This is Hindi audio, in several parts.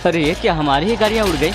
अरे ये क्या, हमारी ही गाड़ियाँ उड़ गई।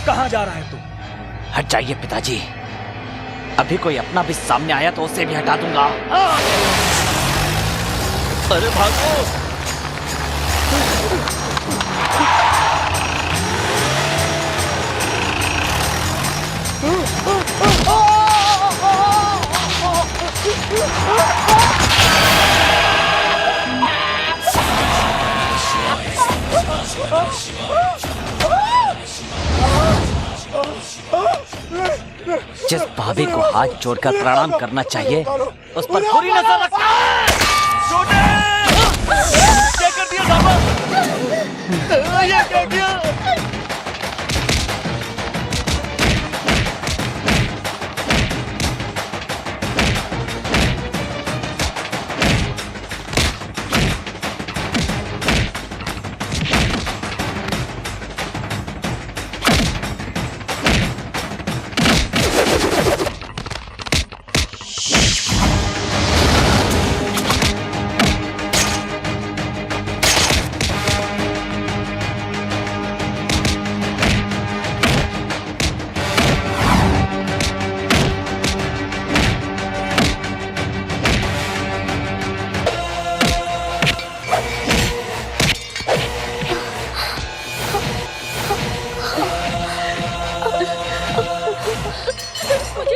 कहाँ जा रहा है तू? हट जाइए पिताजी, अभी कोई अपना भी सामने आया तो उसे भी हटा दूंगा। अरे भागो! जिस भाभी को हाथ जोड़कर प्रणाम करना चाहिए उस पर बुरी नजर रखना है। क्या कर दिया साहब? ये क्या किया?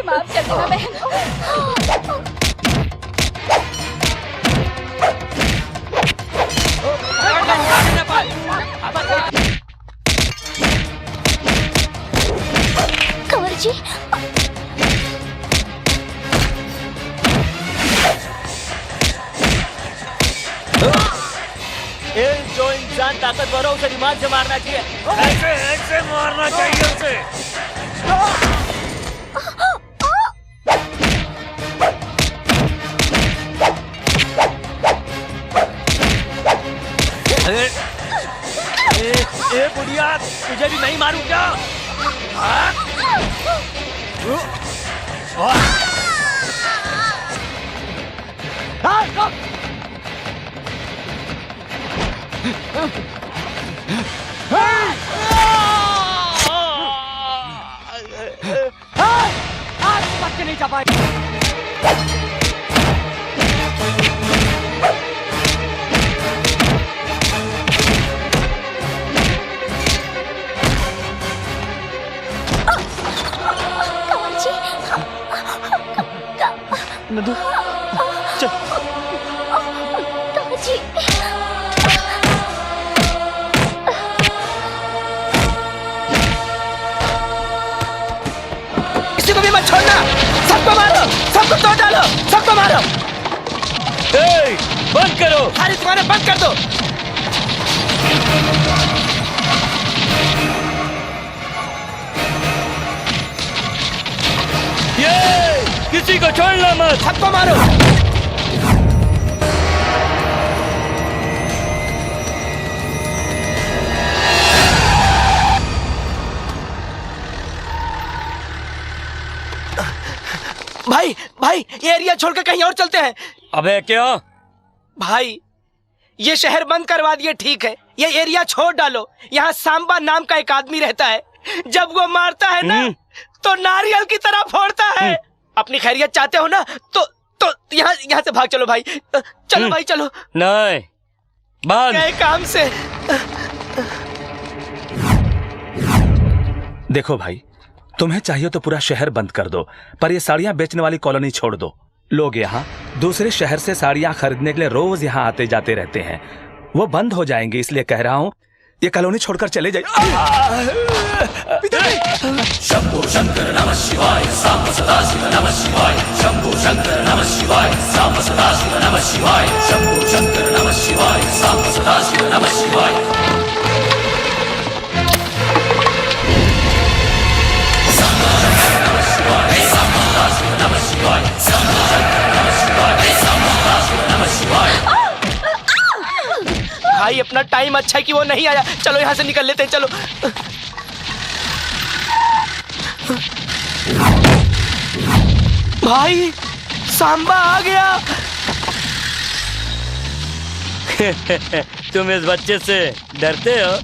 माफ कर देना बहन। कंवर जी, जो इंसान ताकतवर हो उसे दिमाग से मारना चाहिए। ऐसे मारना चाहिए उसे। ए बुढ़िया, तुझे भी नहीं मारूं क्या? आज बच के नहीं जा पाए। नंदू, चल। काजी, किसी को भी मत छोड़ना, सबको मारो, सबको तोड़ डालो, सबको मारो। बंद करो, सारी दुकानें बंद कर दो। किसी को छोड़ना मत, सबको मारो। भाई भाई, ये एरिया छोड़कर कहीं और चलते हैं। अबे क्या? भाई ये शहर बंद करवा दिए, ठीक है, ये एरिया छोड़ डालो। यहाँ सांबा नाम का एक आदमी रहता है, जब वो मारता है ना तो नारियल की तरह फोड़ता है। अपनी खैरियत चाहते हो ना तो यहाँ से भाग चलो भाई। चलो भाई चलो। नहीं, बंद। गए काम से। देखो भाई, तुम्हें चाहिए तो पूरा शहर बंद कर दो, पर ये साड़ियां बेचने वाली कॉलोनी छोड़ दो। लोग यहाँ दूसरे शहर से साड़ियां खरीदने के लिए रोज यहाँ आते जाते रहते हैं। वो बंद हो जाएंगे, इसलिए कह रहा हूँ ये कॉलोनी छोड़कर चले जाइए। शंभो शंकर नमः शिवाय, सांब सदा शिव नमः शिवाय। शंभो शंकर नमः शिवाय, सांब सदा शिव नमः शिवाय। शंभो शंकर नमः शिवाय, सांब सदा शिव नमः शिवाय। भाई अपना टाइम अच्छा है कि वो नहीं आया। चलो यहाँ से निकल लेते हैं, चलो। भाई सांबा आ गया। तुम इस बच्चे से डरते हो?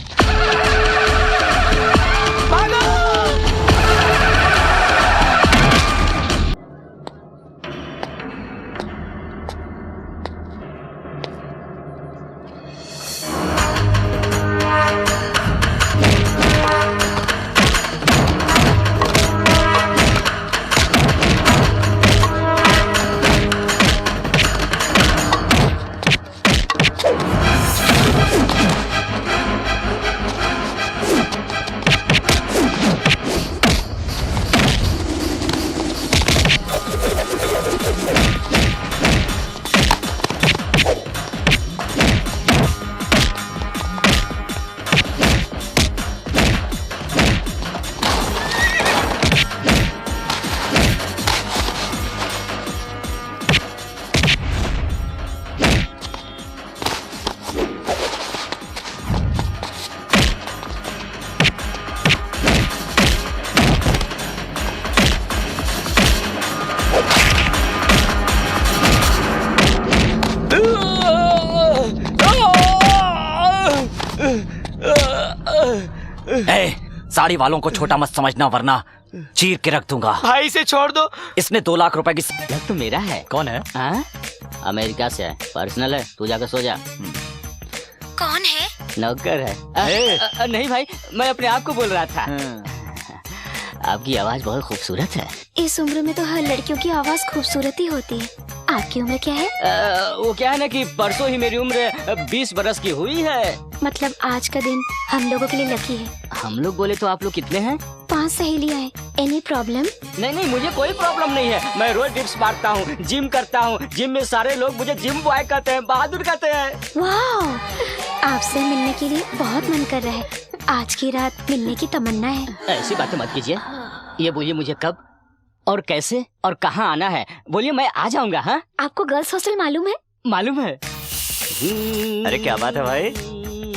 साड़ी वालों को छोटा मत समझना, वरना चीर के रख दूंगा। भाई इसे छोड़ दो। इसने 2 लाख रुपए की लग तो मेरा है। कौन है? अमेरिका से है, पर्सनल है, तू जाकर सो जा। कौन है? नौकर है। नहीं भाई, मैं अपने आप को बोल रहा था। आपकी आवाज बहुत खूबसूरत है। इस उम्र में तो हर लड़कियों की आवाज खूबसूरत ही होती है। आपकी उम्र क्या है? वो क्या है ना कि परसों ही मेरी उम्र 20 बरस की हुई है। मतलब आज का दिन हम लोगों के लिए लकी है। हम लोग बोले तो आप लोग कितने हैं? 5 सहेलियां हैं। Any problem? नहीं, मुझे कोई प्रॉब्लम नहीं है। मैं रोज डिप्स मारता हूँ, जिम करता हूँ। जिम में सारे लोग मुझे जिम बॉय कहते हैं, बहादुर कहते हैं। वाह, आपसे मिलने के लिए बहुत मन कर रहा है। आज की रात मिलने की तमन्ना है। ऐसी बातें मत कीजिए। ये बोलिए मुझे कब और कैसे और कहाँ आना है? बोलिए, मैं आ जाऊंगा। हाँ, आपको गर्ल्स हॉस्टल मालूम है? मालूम है। अरे क्या बात है भाई,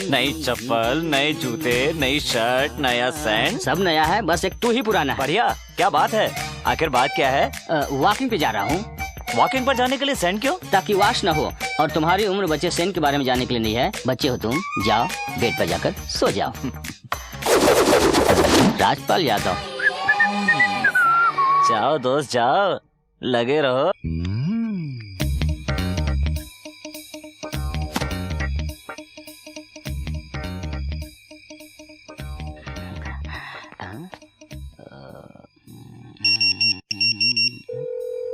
नई चप्पल, नए जूते, नई शर्ट, नया सैंड, सब नया है, बस एक तू ही पुराना है। बढ़िया। क्या बात है, आखिर बात क्या है? वॉकिंग पे जा रहा हूँ। वॉकिंग पर जाने के लिए सैंड क्यों? ताकि वॉश न हो। और तुम्हारी उम्र बच्चे सैंड के बारे में जानने के लिए नहीं है। बच्चे हो तुम, जाओ बेड पर जाकर सो जाओ। राजपाल यादव। जाओ दोस्त जाओ, लगे रहो।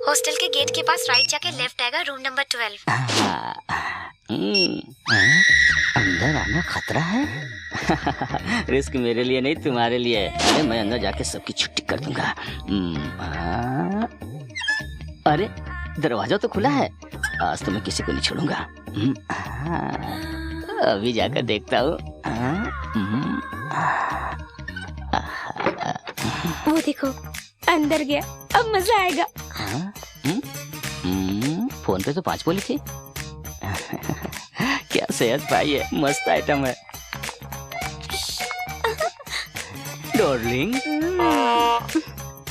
हॉस्टल के गेट के पास राइट जाके लेफ्ट आएगा, रूम नंबर 12। अंदर आना खतरा है। रिस्क मेरे लिए नहीं, तुम्हारे लिए। अरे मैं अंदर जाके सबकी छुट्टी कर दूंगा। अरे दरवाजा तो खुला है। आज तो मैं किसी को नहीं छोड़ूंगा। अभी जाकर देखता हूँ। वो देखो, अंदर गया। अब मजा आएगा। फोन पे तो 5 बोली थी। क्या सेहत पाई है, मस्त आइटम है। डार्लिंग,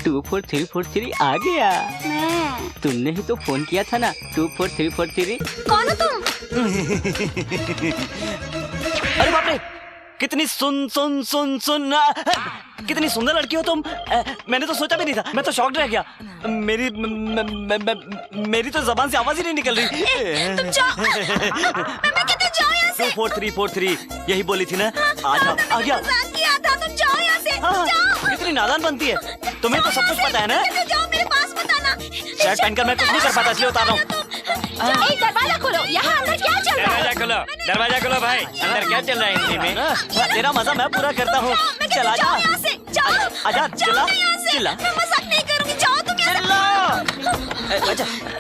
24343 आ गया। मैं। तुमने ही तो फोन किया था ना, 24343। कौन हो तुम? अरे बाप रे, कितनी कितनी सुंदर लड़की हो तुम। मैंने तो सोचा भी नहीं था, मैं तो शॉक्ड रह गया। मेरी तो जबान से आवाज ही नहीं निकल रही। तुम जाओ। मैं कहती हूँ जाओ यहाँ से। 24343 यही बोली थी ना। आ जाओ, आ गया। मजाक किया था, तुम जाओ यहाँ से। हाँ, जाओ। कितनी नादान बनती है। तुम्हें तो सब कुछ पता है ना। जाओ, मेरे पास मत आना। शर्ट पहनकर मैं कुछ नहीं कर पाता, इसलिए उतार रहा हूँ। दरवाजा खोलो, यहाँ अंदर क्या चल रहा है? दरवाजा खोलो भाई। अंदर क्या चल रहा है हिंदी में? तेरा मजा मैं पूरा करता हूँ। चला जा, यहाँ से जाओ। आजा, चिल्ला, चिल्ला। मैं मजाक नहीं करूँगी, जाओ तुम यहाँ से।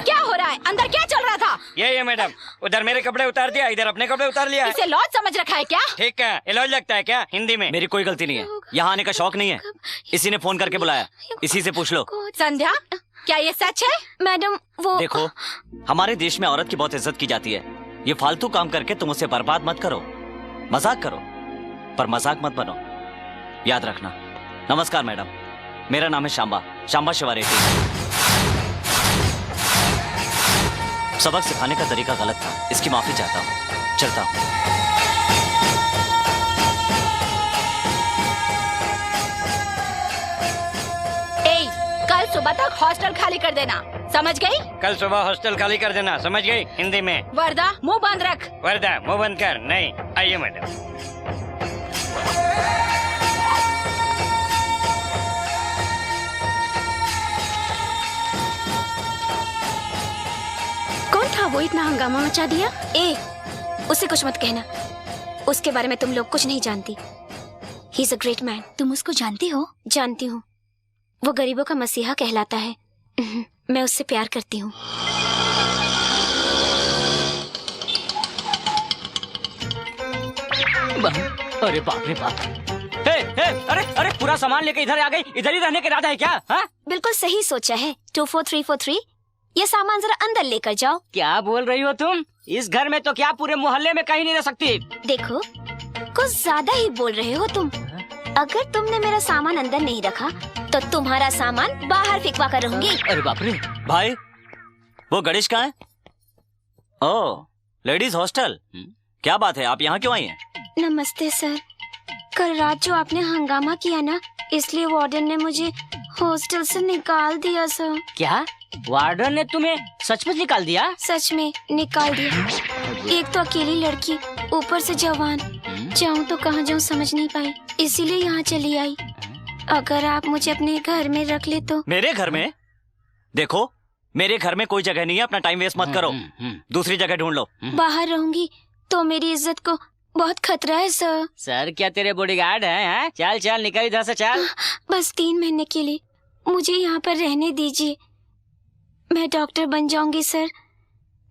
क्या हो रहा है? अंदर क्या चल रहा था? ये मैडम, उधर मेरे कपड़े उतार दिया, इधर अपने कपड़े उतार लिया। इसे लॉज समझ रखा है क्या? ठीक है, ये लॉज लगता है क्या हिंदी में? मेरी कोई गलती नहीं है, यहाँ आने का शौक नहीं है। इसी ने फोन करके बुलाया, इसी से पूछ लो। संध्या, क्या ये सच है? मैडम वो देखो, हमारे देश में औरत की बहुत इज्जत की जाती है। ये फालतू काम करके तुम उसे बर्बाद मत करो। मजाक करो पर मजाक मत बनो, याद रखना। नमस्कार मैडम, मेरा नाम है शांबा शिवारेड्डी। सबक सिखाने का तरीका गलत था, इसकी माफी चाहता हूँ। चलता हूँ। कल सुबह तक हॉस्टल खाली कर देना, समझ गई? कल सुबह हॉस्टल खाली कर देना, समझ गई हिंदी में? वर्दा, मुंह बंद रख। वर्दा, मुंह बंद कर। नहीं, आइए मैडम। कौन था वो इतना हंगामा मचा दिया? उसे कुछ मत कहना, उसके बारे में तुम लोग कुछ नहीं जानती। He is a great man. तुम उसको जानती हो? जानती हूँ, वो गरीबों का मसीहा कहलाता है। मैं उससे प्यार करती हूँ। अरे बाप रे बाप। अरे पूरा सामान लेके इधर आ गई। इधर ही रहने का इरादा है क्या? हाँ? बिल्कुल सही सोचा है। 24343, ये सामान जरा अंदर लेकर जाओ। क्या बोल रही हो तुम? इस घर में तो क्या पूरे मोहल्ले में कहीं नहीं रह सकती। देखो, कुछ ज्यादा ही बोल रहे हो तुम। अगर तुमने मेरा सामान अंदर नहीं रखा तो तुम्हारा सामान बाहर फेंकवा कर रहूंगी। अरे बाप रे। भाई, वो गणेश कहाँ है? ओह, लेडीज हॉस्टल। क्या बात है, आप यहाँ क्यों आई हैं? नमस्ते सर, कल रात जो आपने हंगामा किया ना, इसलिए वार्डन ने मुझे हॉस्टल से निकाल दिया सर। क्या वार्डन ने तुम्हें सचमुच निकाल दिया? सच में निकाल दिया। एक तो अकेली लड़की, ऊपर से जवान, जाऊँ तो कहाँ जाऊँ समझ नहीं पाई, इसीलिए यहाँ चली आई। अगर आप मुझे अपने घर में रख ले तो। मेरे घर में? देखो, मेरे घर में कोई जगह नहीं है, अपना टाइम वेस्ट मत करो। दूसरी जगह ढूंढ लो। बाहर रहूंगी तो मेरी इज्जत को बहुत खतरा है सर। सर क्या तेरे बॉडीगार्ड हैं? चल चल निकल इधर से, चल। बस 3 महीने के लिए मुझे यहाँ पर रहने दीजिए। मैं डॉक्टर बन जाऊंगी सर,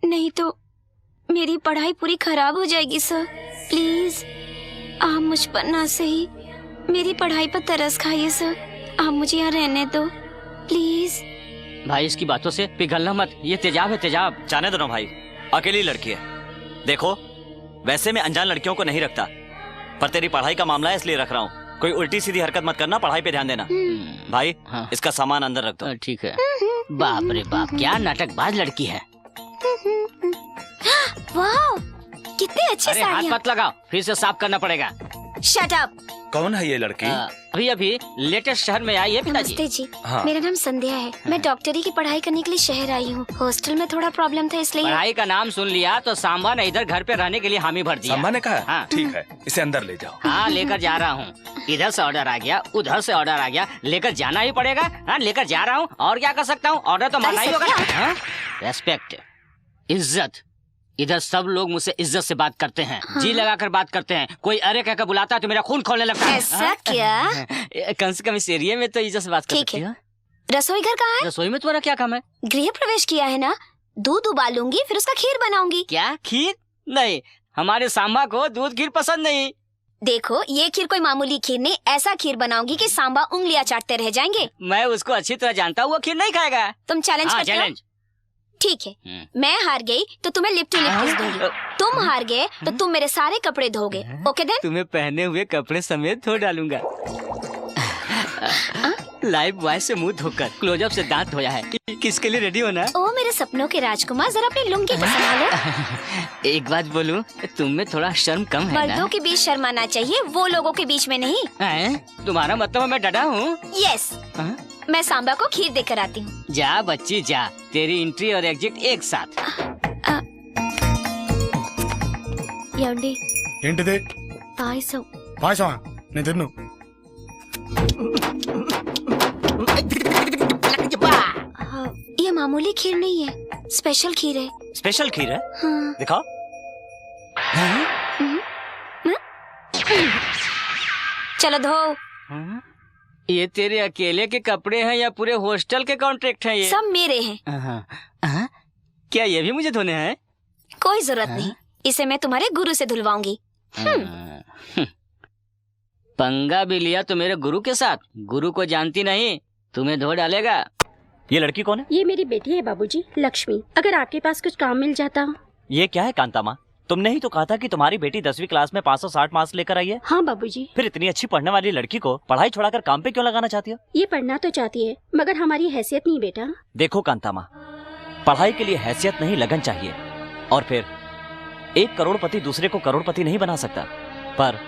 नहीं तो मेरी पढ़ाई पूरी खराब हो जाएगी सर। प्लीज आप मुझ पर ना सही मेरी पढ़ाई पर तरस खाइए सर। आप मुझे यहाँ रहने दो प्लीज। भाई इसकी बातों से पिघलना मत, ये तेजाब है तेजाब। जाने दो ना भाई, अकेली लड़की है। देखो, वैसे मैं अनजान लड़कियों को नहीं रखता, पर तेरी पढ़ाई का मामला है इसलिए रख रहा हूँ। कोई उल्टी सीधी हरकत मत करना, पढ़ाई पे ध्यान देना। भाई हाँ। इसका सामान अंदर रख दो। ठीक है। बाप रे बाप, क्या नाटकबाज लड़की है। वाह, कितनी अच्छी अरे हाथ साड़ियाँ। मत लगाओ, फिर से साफ करना पड़ेगा। Shut up. कौन है ये लड़की? अभी लेटेस्ट शहर में आई है पिताजी। नमस्ते जी, हाँ। मेरा नाम संध्या है। मैं डॉक्टरी की पढ़ाई करने के लिए शहर आई हूँ। हॉस्टल में थोड़ा प्रॉब्लम था इसलिए। पढ़ाई का नाम सुन लिया तो सांबा ने इधर घर पे रहने के लिए हामी भर दिया। सम्मा ने कहा? हाँ। ठीक है, इसे अंदर ले जाओ। हाँ लेकर जा रहा हूँ। इधर से ऑर्डर आ गया, उधर से ऑर्डर आ गया, लेकर जाना ही पड़ेगा। हाँ लेकर जा रहा हूँ, और क्या कर सकता हूँ? ऑर्डर तो मानना ही होगा। रेस्पेक्ट, इज्जत, इधर सब लोग मुझसे इज्जत से बात करते हैं। हाँ। जी लगाकर बात करते हैं। कोई अरे कहकर बुलाता है तो मेरा खून खोलने लगता है। ऐसा क्या? कम से कम इस एरिया में तो इज्जत से बात कर सकती है। रसोई घर कहाँ है? रसोई में तुम्हारा क्या काम है? गृह प्रवेश किया है ना, दूध उबालूंगी फिर उसका खीर बनाऊंगी। क्या खीर? नहीं, हमारे सांबा को दूध खीर पसंद नहीं। देखो, ये खीर कोई मामूली खीर नहीं, ऐसा खीर बनाऊंगी कि सांबा उंगलियां चाटते रह जाएंगे। मैं उसको अच्छी तरह जानता हूँ, वो खीर नहीं खाएगा। तुम चैलेंज करते हो? चैलेंज। ठीक है, मैं हार गई तो तुम्हें लिप टू लिप किस दूंगी। तुम हार गए तो तुम मेरे सारे कपड़े धोगे। Okay then? तुम्हें पहने हुए कपड़े समेत धो डालूंगा। लाइव बॉय से मुंह धोकर क्लोजअप से दांत धोया है। किसके लिए रेडी होना? ओ मेरे सपनों के राजकुमार, जरा अपनी लुंगी को संभालो। एक बात बोलूं, तुम में थोड़ा शर्म कम है ना? मर्दों के बीच शर्माना चाहिए, वो लोगों के बीच में नहीं। हैं? तुम्हारा मतलब मैं डरा हूँ? यस, मैं सांबा को खीर देकर आती हूँ। जा बच्ची जा, तेरी एंट्री और एग्जिट एक साथ। ఏమండి ఏంటిది పాయసం పాయసమా నేను తిన్ను ये मामूली खीर नहीं है, स्पेशल खीर है। स्पेशल खीर है? हाँ। दिखाओ। चलो धो। ये तेरे अकेले के कपड़े हैं या पूरे हॉस्टल के कॉन्ट्रैक्ट हैं ये? सब मेरे हैं। क्या ये भी मुझे धोने हैं? कोई जरूरत नहीं, इसे मैं तुम्हारे गुरु से धुलवाऊंगी। पंगा भी लिया तो मेरे गुरु के साथ। गुरु को जानती नहीं, तुम्हें धो डालेगा। ये लड़की कौन है? ये मेरी बेटी है बाबूजी, लक्ष्मी। अगर आपके पास कुछ काम मिल जाता। ये क्या है कांता माँ? तुमने ही तो कहा था कि तुम्हारी बेटी 10वीं क्लास में 560 मार्क्स लेकर आई है। हाँ बाबूजी। फिर इतनी अच्छी पढ़ने वाली लड़की को पढ़ाई छोड़ाकर काम पे क्यों लगाना चाहती हो? ये पढ़ना तो चाहती है, मगर हमारी हैसियत नहीं बेटा। देखो कांता माँ, पढ़ाई के लिए हैसियत नहीं लगन चाहिए। और फिर एक करोड़पति दूसरे को करोड़पति नहीं बना सकता, पर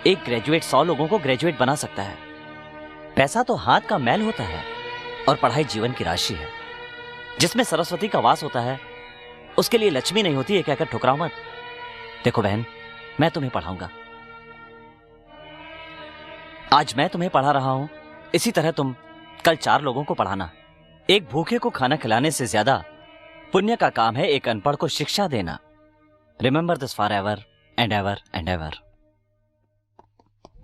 एक ग्रेजुएट 100 लोगों को ग्रेजुएट बना सकता है। पैसा तो हाथ का मैल होता है और पढ़ाई जीवन की राशि है। जिसमें सरस्वती का वास होता है उसके लिए लक्ष्मी नहीं होती है, कहकर ठुकराओ मत। देखो बहन, मैं तुम्हें पढ़ाऊंगा। आज मैं तुम्हें पढ़ा रहा हूं, इसी तरह तुम कल 4 लोगों को पढ़ाना। एक भूखे को खाना खिलाने से ज्यादा पुण्य का काम है एक अनपढ़ को शिक्षा देना। Remember this for ever and ever and ever.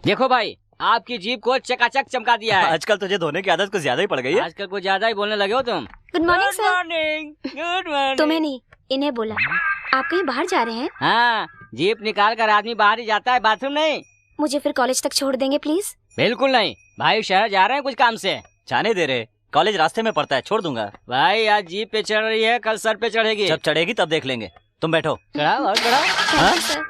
देखो भाई, आपकी जीप को चकाचक चमका दिया है। आजकल तुझे धोने की आदत कुछ ज्यादा ही पड़ गई है। आजकल कुछ ज्यादा ही बोलने लगे हो तुम। Good morning sir. Morning. Good morning. तुम्हें नहीं, इन्हें बोला। आप कहीं बाहर जा रहे हैं? हाँ, जीप निकाल कर आदमी बाहर ही जाता है, बाथरूम नहीं। मुझे फिर कॉलेज तक छोड़ देंगे प्लीज? बिल्कुल नहीं भाई, शहर जा रहे हैं कुछ काम से। जाने दे रहे, कॉलेज रास्ते में पड़ता है, छोड़ दूंगा। भाई आज जीप पे चढ़ रही है, कल सर पे चढ़ेगी। जब चढ़ेगी तब देख लेंगे। तुम बैठो। चढ़ाओ और चढ़ाओ। Thank you sir.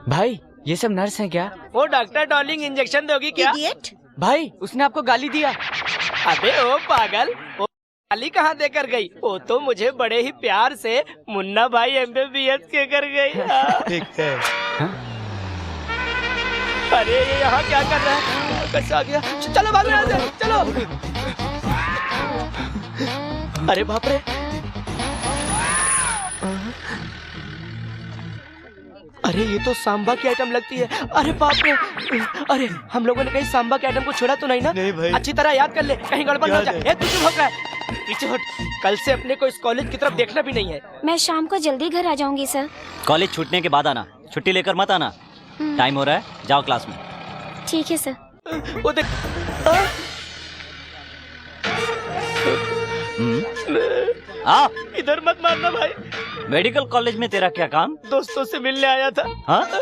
भाई ये सब नर्स हैं क्या? वो डॉक्टर डॉर्लिंग इंजेक्शन दोगी क्या? भाई उसने आपको गाली दिया। अबे ओ पागल, वो गाली कहाँ देकर गई? वो तो मुझे बड़े ही प्यार से मुन्ना भाई MBBS के कर गई। ठीक है। अरे ये यहाँ क्या कर रहा है? कैसे आ गया? चलो भागो यहाँ से, चलो। अरे बाप रे, अरे ये तो सांबा की आइटम लगती है। अरे बाप रे, अरे हम लोगों ने कहीं सांबा के आइटम को छोड़ा तो नहीं ना? नहीं भाई, अच्छी तरह याद कर ले, कहीं गड़बड़ ना हो जाए। तू चुप हो रहा है, पीछे हट। कल से अपने को इस कॉलेज की तरफ देखना भी नहीं है। मैं शाम को जल्दी घर आ जाऊंगी सर। कॉलेज छूटने के बाद आना, छुट्टी लेकर मत आना। टाइम हो रहा है, जाओ क्लास में। ठीक है सर। वो देख, आ, इधर मत मारना भाई। मेडिकल कॉलेज में तेरा क्या काम? दोस्तों से मिलने आया था। हाँ?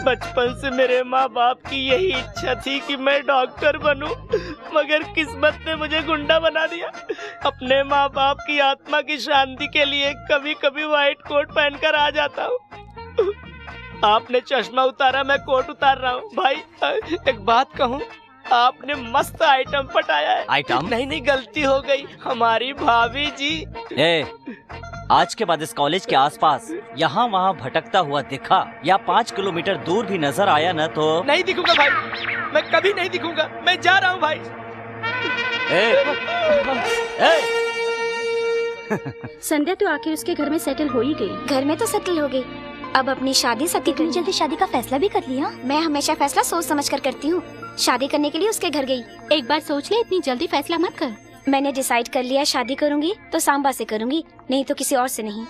बचपन से मेरे माँ बाप की यही इच्छा थी कि मैं डॉक्टर बनूं, मगर किस्मत ने मुझे गुंडा बना दिया। अपने माँ बाप की आत्मा की शांति के लिए कभी कभी व्हाइट कोट पहनकर आ जाता हूँ। आपने चश्मा उतारा, मैं कोट उतार रहा हूँ। भाई एक बात कहूँ, आपने मस्त आइटम पटाया है। आइटम? नहीं, गलती हो गई, हमारी भाभी जी। ए, आज के बाद इस कॉलेज के आसपास यहाँ वहाँ भटकता हुआ दिखा या 5 किलोमीटर दूर भी नजर आया न तो नहीं दिखूंगा भाई, मैं कभी नहीं दिखूंगा। मैं जा रहा हूँ भाई। संध्या तो आखिर उसके घर में सेटल हो ही गई। घर में तो सेटल हो गई, अब अपनी शादी सती इतनी जल्दी शादी का फैसला भी कर लिया। मैं हमेशा फैसला सोच समझ कर करती हूँ। शादी करने के लिए उसके घर गई। एक बार सोच ले, इतनी जल्दी फैसला मत कर। मैंने डिसाइड कर लिया, शादी करूंगी तो सांबा से करूंगी, नहीं तो किसी और से नहीं।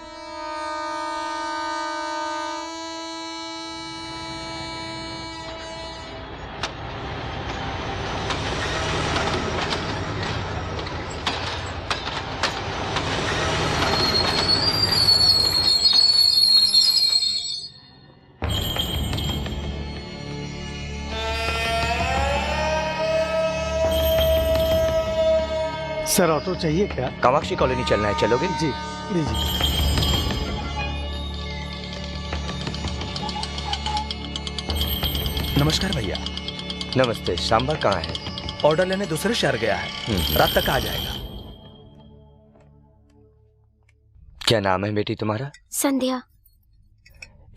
सर ऑटो चाहिए क्या? कामाक्षी कॉलोनी चलना है, चलोगे? जी लीजिए। नमस्कार भैया। नमस्ते। सांबा कहाँ है? ऑर्डर लेने दूसरे शहर गया है, रात तक आ जाएगा। क्या नाम है बेटी तुम्हारा? संध्या।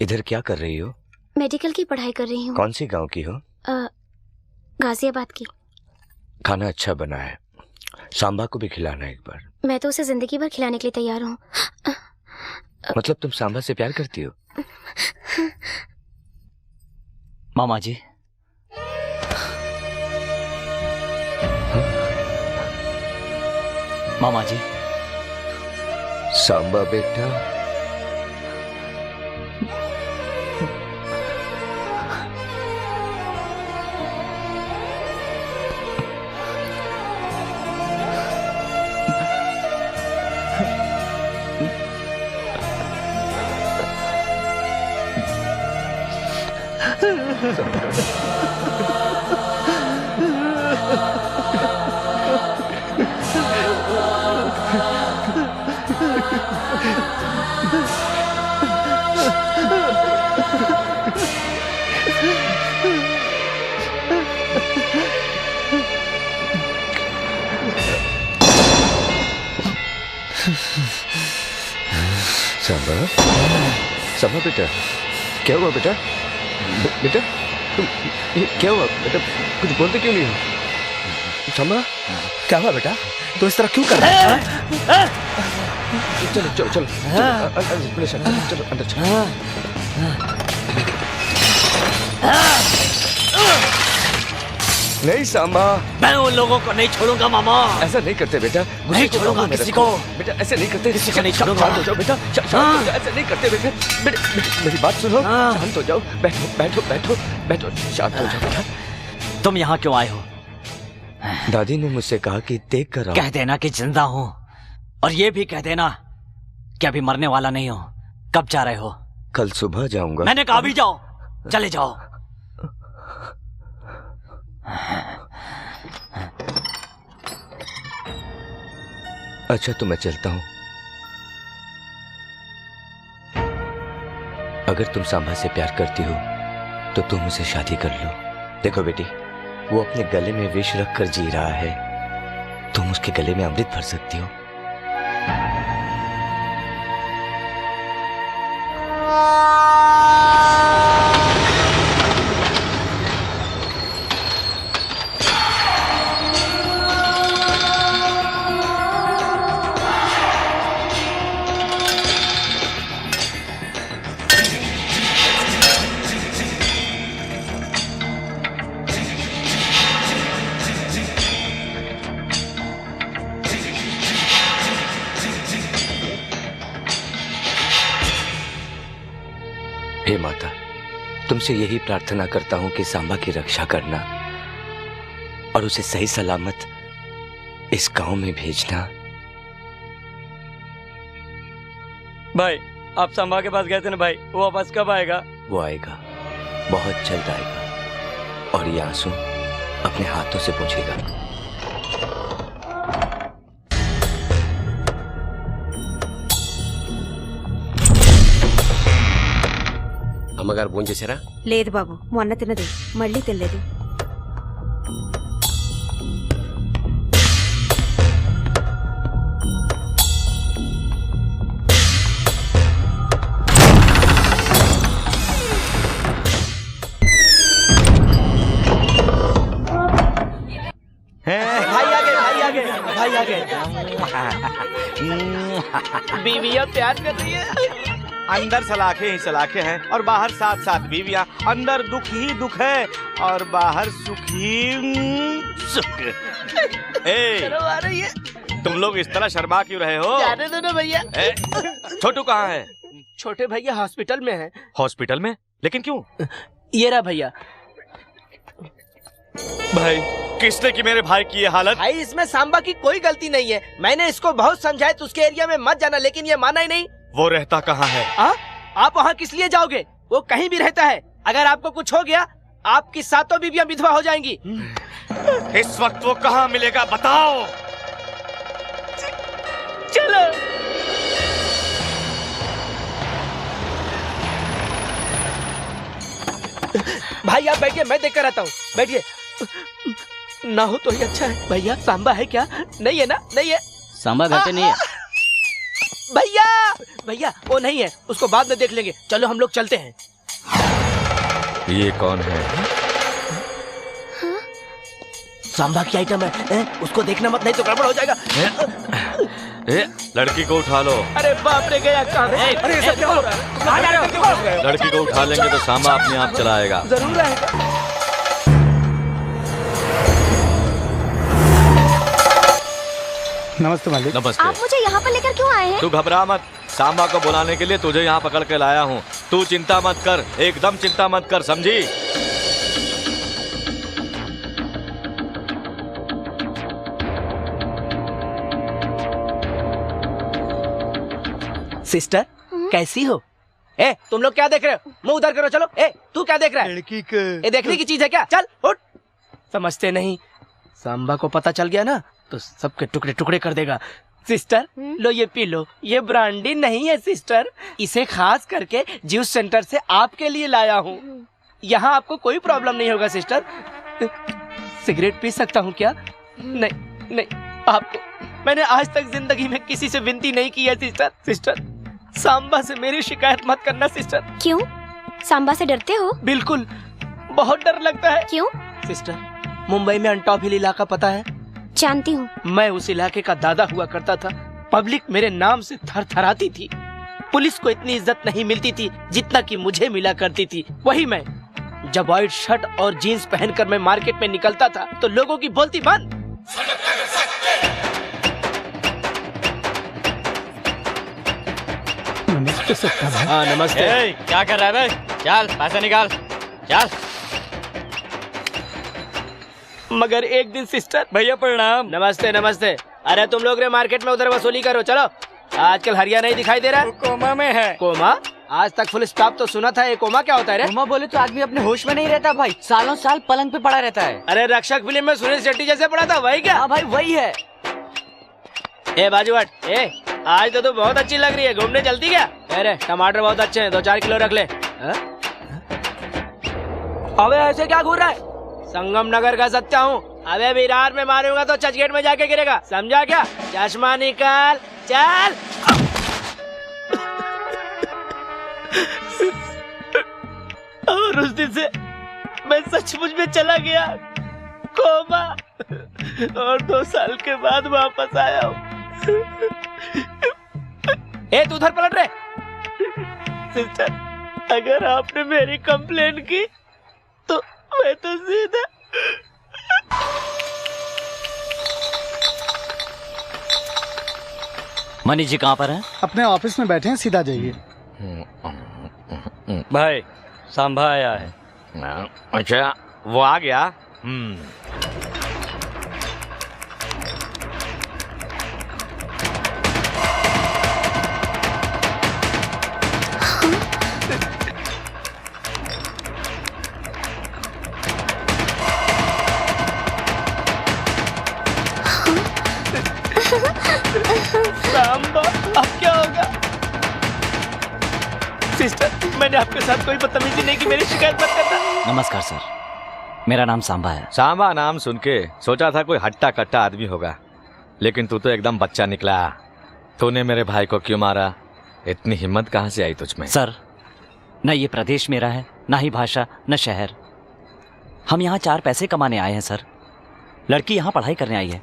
इधर क्या कर रही हो? मेडिकल की पढ़ाई कर रही हूँ। कौन सी गांव की हो? गाजियाबाद की। खाना अच्छा बना है, सांबा को भी खिलाना एक बार। मैं तो उसे जिंदगी भर खिलाने के लिए तैयार हूँ। मतलब तुम सांबा से प्यार करती हो? मामा जी, मामा जी। सांबा बेटा, सांबा, सांबा बेटा, क्या हुआ बेटा? बेटा क्या हुआ बेटा? कुछ बोलते क्यों नहीं हो? सांबा, क्या हुआ बेटा? तो इस तरह क्यों कर रहा है? चलो चलो चलो चलो अंदर चलो। नहीं सांबा, मैं उन लोगों को नहीं छोड़ूंगा मामा। ऐसा नहीं करते बेटा, नहीं छोड़ूंगा किसी को। बेटा ऐसे नहीं करते, किसी को नहीं छोड़ूंगा। शांत हो जाओ बेटा, शांत हो जाओ, ऐसे नहीं करते बेटा। मेरी बात सुनो, शांत हो जाओ, बैठो बैठो बैठो बैठो, शांत हो जाओ बेटा। तुम यहाँ क्यों आए हो? दादी ने मुझसे कहा कि देख कर आओ। कह देना कि जिंदा हूँ, और ये भी कह देना कि अभी मरने वाला नहीं हो। कब जा रहे हो? कल सुबह जाऊंगा। मैंने कहा अभी जाओ, चले जाओ। अच्छा तो मैं चलता हूं। अगर तुम सांबा से प्यार करती हो तो तुम उसे शादी कर लो। देखो बेटी, वो अपने गले में विष रख कर जी रहा है, तुम उसके गले में अमृत भर सकती हो। हे माता, तुमसे यही प्रार्थना करता हूं कि सांबा की रक्षा करना और उसे सही सलामत इस गांव में भेजना। भाई आप सांबा के पास गए थे ना भाई, वो वापस कब आएगा? वो आएगा, बहुत जल्द आएगा, और ये आंसू अपने हाथों से पोंछेगा। అమ్మగారు భోజనం చేశారా? లేదు బాబు, మొన్న తిన్నది మళ్ళీ తినలేదు. भाई आ गए। बीवियां प्यार कर रही है। अंदर सलाखे ही सलाखे हैं और बाहर साथ साथ बीवियां। अंदर दुख ही दुख है और बाहर सुख ही सुख। शर्म आ रही है। तुम लोग इस तरह शर्मा क्यों रहे हो? जाने दो ना भैया। छोटू कहाँ है? छोटे भैया हॉस्पिटल में है। हॉस्पिटल में? लेकिन क्यों? ये रहा भैया। भाई किसने की मेरे भाई की ये हालत? भाई इसमें सांबा की कोई गलती नहीं है। मैंने इसको बहुत समझाया तो उसके एरिया में मत जाना, लेकिन ये माना ही नहीं। वो रहता कहाँ है? आप वहाँ किस लिए जाओगे? वो कहीं भी रहता है। अगर आपको कुछ हो गया, आपकी सातों बीवियां विधवा हो जाएंगी। इस वक्त वो कहाँ मिलेगा बताओ? चलो। भाई आप बैठिए, मैं देखकर आता हूँ। बैठिए। ना हो तो ही अच्छा है। भैया सांबा है क्या? नहीं है ना? नहीं है। सांबा घर पे नहीं है। भैया भैया वो नहीं है, उसको बाद में देख लेंगे। चलो हम लोग चलते हैं। ये कौन है? सांबा की आइटम है, उसको देखना मत, नहीं तो गड़बड़ हो जाएगा। लड़की को उठा लो। अरे बाप रे, गया कहाँ? अरे ये सब क्या हो रहा है? लड़की को उठा लेंगे तो सांबा अपने आप चला आएगा। जरूर आएगा। नमस्ते मालिक। नमस्ते। आप मुझे यहाँ पर लेकर क्यों आए हैं? तू घबरा मत, सांबा को बुलाने के लिए तुझे यहाँ पकड़ के लाया हूँ। तू चिंता मत कर, एकदम चिंता मत कर, समझी? सिस्टर कैसी हो? ए तुम लोग क्या देख रहे हो? मुंह उधर करो। चलो। ए तू क्या देख रहा है? लड़की का ये देखने की चीज है क्या? चल उठ। समझते नहीं, सांबा को पता चल गया ना तो सबके टुकड़े टुकड़े कर देगा। सिस्टर लो ये पी लो, ये ब्रांडी नहीं है सिस्टर, इसे खास करके जूस सेंटर से आपके लिए लाया हूँ। यहाँ आपको कोई प्रॉब्लम नहीं होगा सिस्टर। सिगरेट पी सकता हूँ क्या? नहीं नहीं, आपको मैंने आज तक जिंदगी में किसी से विनती नहीं की है सिस्टर। सिस्टर सांबा से मेरी शिकायत मत करना सिस्टर। क्यों? सांबा से डरते हो? बिल्कुल, बहुत डर लगता है। क्यों? सिस्टर मुंबई में अंटॉप हिल इलाका पता है? जानती हूँ। मैं उस इलाके का दादा हुआ करता था। पब्लिक मेरे नाम से थर थराती थी। पुलिस को इतनी इज्जत नहीं मिलती थी जितना कि मुझे मिला करती थी। वही मैं जब व्हाइट शर्ट और जीन्स पहनकर मैं मार्केट में निकलता था तो लोगों की बोलती बंद। नमस्ते सत्ता भाई। हाँ नमस्ते। क्या कर रहा है भाई? चल पैसे निकाल, चल। मगर एक दिन सिस्टर। भैया प्रणाम। नमस्ते नमस्ते। अरे तुम लोग रे मार्केट में उधर वसूली करो। चलो। आजकल हरिया नहीं दिखाई दे रहा है। कोमा में है। कोमा? आज तक फुल स्टॉप तो सुना था, ये कोमा क्या होता है रे? कोमा बोले तो आदमी अपने होश में नहीं रहता भाई, सालों साल पलंग पे पड़ा रहता है। अरे रक्षक फिल्म में सुनील शेट्टी जैसे पड़ा था, वही क्या? हाँ भाई वही है। ए बाजू हट। ए आज तो तू बहुत अच्छी लग रही है, घूमने चलती क्या? अरे टमाटर बहुत अच्छे हैं, 2-4 किलो रख ले। अबे ऐसे क्या घूर रहा है? संगम नगर का सच्चा हूँ। अबे विरार में मारूंगा तो चर्चगेट में जाके गिरेगा, समझा क्या? चश्मा निकाल, चल। और उस दिन से मैं सचमुच में चला गया कोमा, और 2 साल के बाद वापस आया हूँ। ए तू उधर पलट रहे। सिस्टर अगर आपने मेरी कंप्लेन की तो मैं तो सीधा। मनीष जी कहाँ पर हैं? अपने ऑफिस में बैठे हैं, सीधा जाइए। भाई सांभा आया है। अच्छा वो आ गया। सांबा अब क्या होगा? सिस्टर मैंने आपके साथ कोई बदतमीजी नहीं की, मेरी शिकायत मत करना। नमस्कार सर, मेरा नाम सांबा है। सांबा नाम सुन के सोचा था कोई हट्टा कट्टा आदमी होगा, लेकिन तू तो एकदम बच्चा निकला। तूने मेरे भाई को क्यों मारा? इतनी हिम्मत कहाँ से आई तुझमें? सर न ये प्रदेश मेरा है, न ही भाषा, न शहर। हम यहाँ 4 पैसे कमाने आए हैं सर। लड़की यहाँ पढ़ाई करने आई है,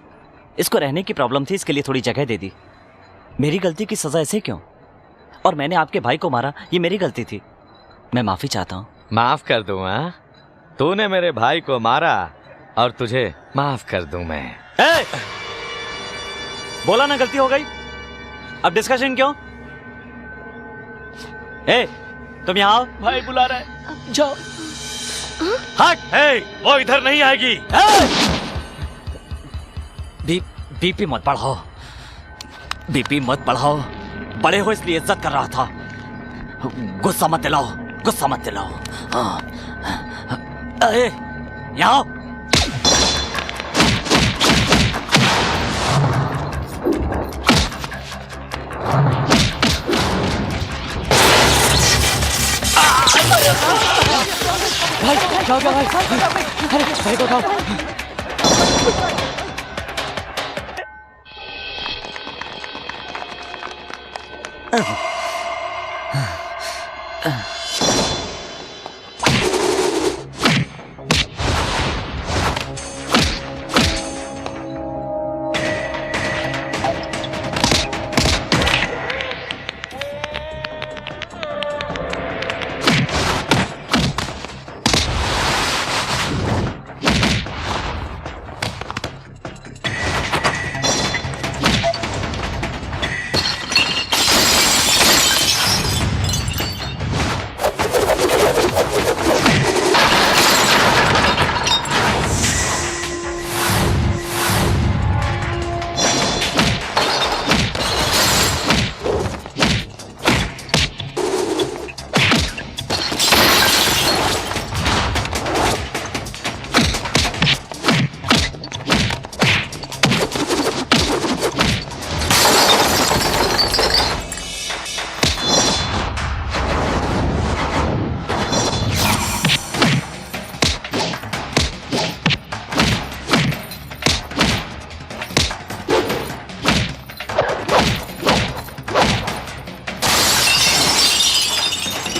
इसको रहने की प्रॉब्लम थी, इसके लिए थोड़ी जगह दे दी। मेरी गलती की सजा ऐसे क्यों? और मैंने आपके भाई को मारा, ये मेरी गलती थी, मैं माफी चाहता हूँ। माफ कर दूं? हाँ, तूने मेरे भाई को मारा और तुझे माफ कर दूं मैं? बोला ना गलती हो गई, अब डिस्कशन क्यों? तुम यहाँ आओ। भाई बुला रहा है, जाओ। हट। वो इधर नहीं आएगी। बीपी मत बढ़ाओ, बीपी मत बढ़ाओ। बड़े हो इसलिए इज्जत कर रहा था। गुस्सा मत दिलाओ, गुस्सा मत दिलाओ। यहाँ आओ। भाई क्या हो गया भाई? अरे भाई को उठाओ।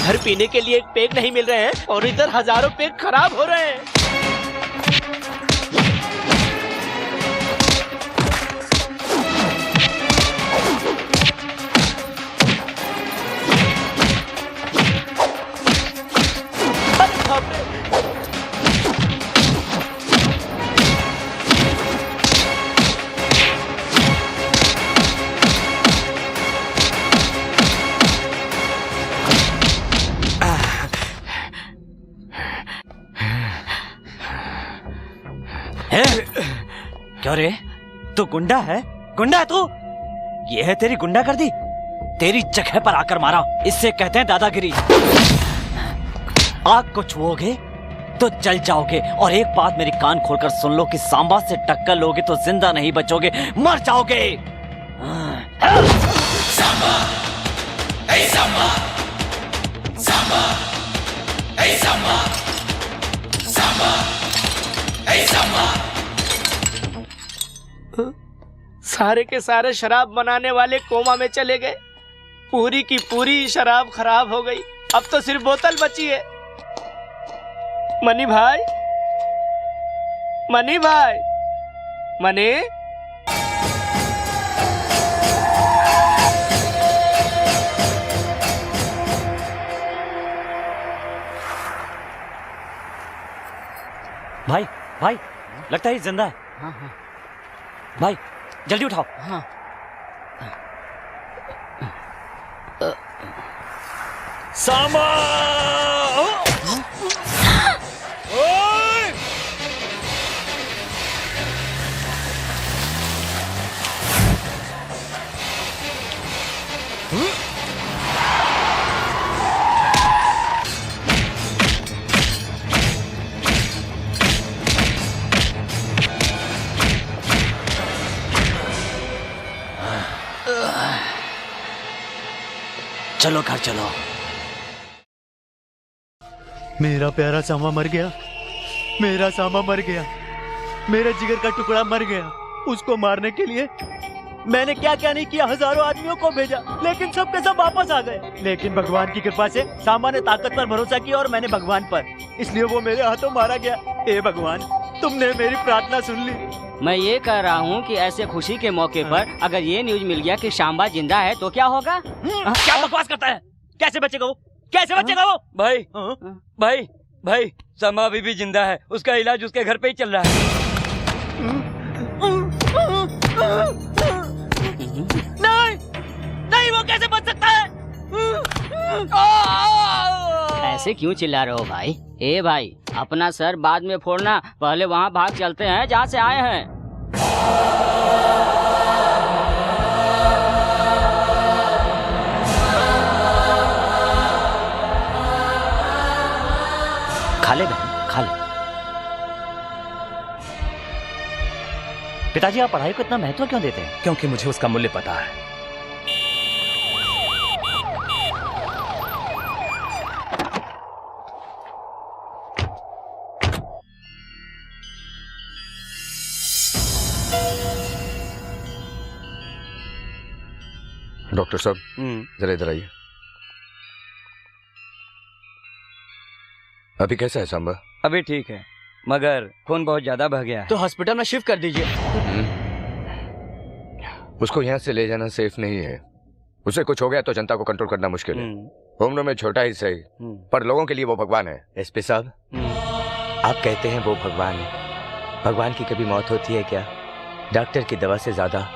घर पीने के लिए एक पेग नहीं मिल रहे हैं और इधर हजारों पेग खराब हो रहे हैं। अरे बाप रे! क्यों रे, तू गुंडा है? गुंडा है तू? ये है तेरी गुंडागर्दी? तेरी जगह पर आकर मारा, इससे कहते हैं दादागिरी। आग को छुओगे तो जल जाओगे। और एक बात मेरी कान खोलकर सुन लो कि सांबा से टक्कर लोगे तो जिंदा नहीं बचोगे, मर जाओगे। सांबा, ए सांबा, सांबा, ए सांबा, सांबा, ए सांबा। सारे के सारे शराब बनाने वाले कोमा में चले गए। पूरी की पूरी शराब खराब हो गई। अब तो सिर्फ बोतल बची है। मनी भाई, मनी भाई, मनी। भाई भाई, लगता है ये जिंदा है। हाँ हाँ भाई जल्दी उठाओ। हाँ। सांबा! ओए! चलो घर चलो। मेरा प्यारा सांबा मर गया। मेरा सांबा मर गया। मेरे जिगर का टुकड़ा मर गया। उसको मारने के लिए मैंने क्या क्या नहीं किया। हजारों आदमियों को भेजा, लेकिन सब के सब वापस आ गए। लेकिन भगवान की कृपा से सांबा ने ताकत पर भरोसा किया और मैंने भगवान पर, इसलिए वो मेरे हाथों मारा गया। हे भगवान, तुमने मेरी प्रार्थना सुन ली। मैं ये कह रहा हूँ कि ऐसे खुशी के मौके पर अगर ये न्यूज मिल गया कि सांबा जिंदा है तो क्या होगा? क्या बकवास करता है? कैसे बचेगा वो? कैसे बचेगा वो? भाई भाई भाई, सांबा अभी भी जिंदा है। उसका इलाज उसके घर पे ही चल रहा है। नहीं नहीं, वो कैसे बच सकता है? ऐसे क्यों चिल्ला रहे हो भाई? ए भाई, अपना सर बाद में फोड़ना, पहले वहाँ भाग चलते हैं जहाँ से आए हैं। खा ले बहन, खा ले। पिताजी, आप पढ़ाई को इतना महत्व क्यों देते हैं? क्योंकि मुझे उसका मूल्य पता है। डॉक्टर साहब जरा इधर आइए। अभी कैसा है सांबा? अभी ठीक है, मगर खून बहुत ज्यादा बह गया है। तो हॉस्पिटल में शिफ्ट कर दीजिए। उसको यहाँ से ले जाना सेफ नहीं है। उसे कुछ हो गया तो जनता को कंट्रोल करना मुश्किल है। उम्र में छोटा ही सही, पर लोगों के लिए वो भगवान है। एसपी साहब, आप कहते हैं वो भगवान है। भगवान की कभी मौत होती है क्या? डॉक्टर की दवा से ज्यादा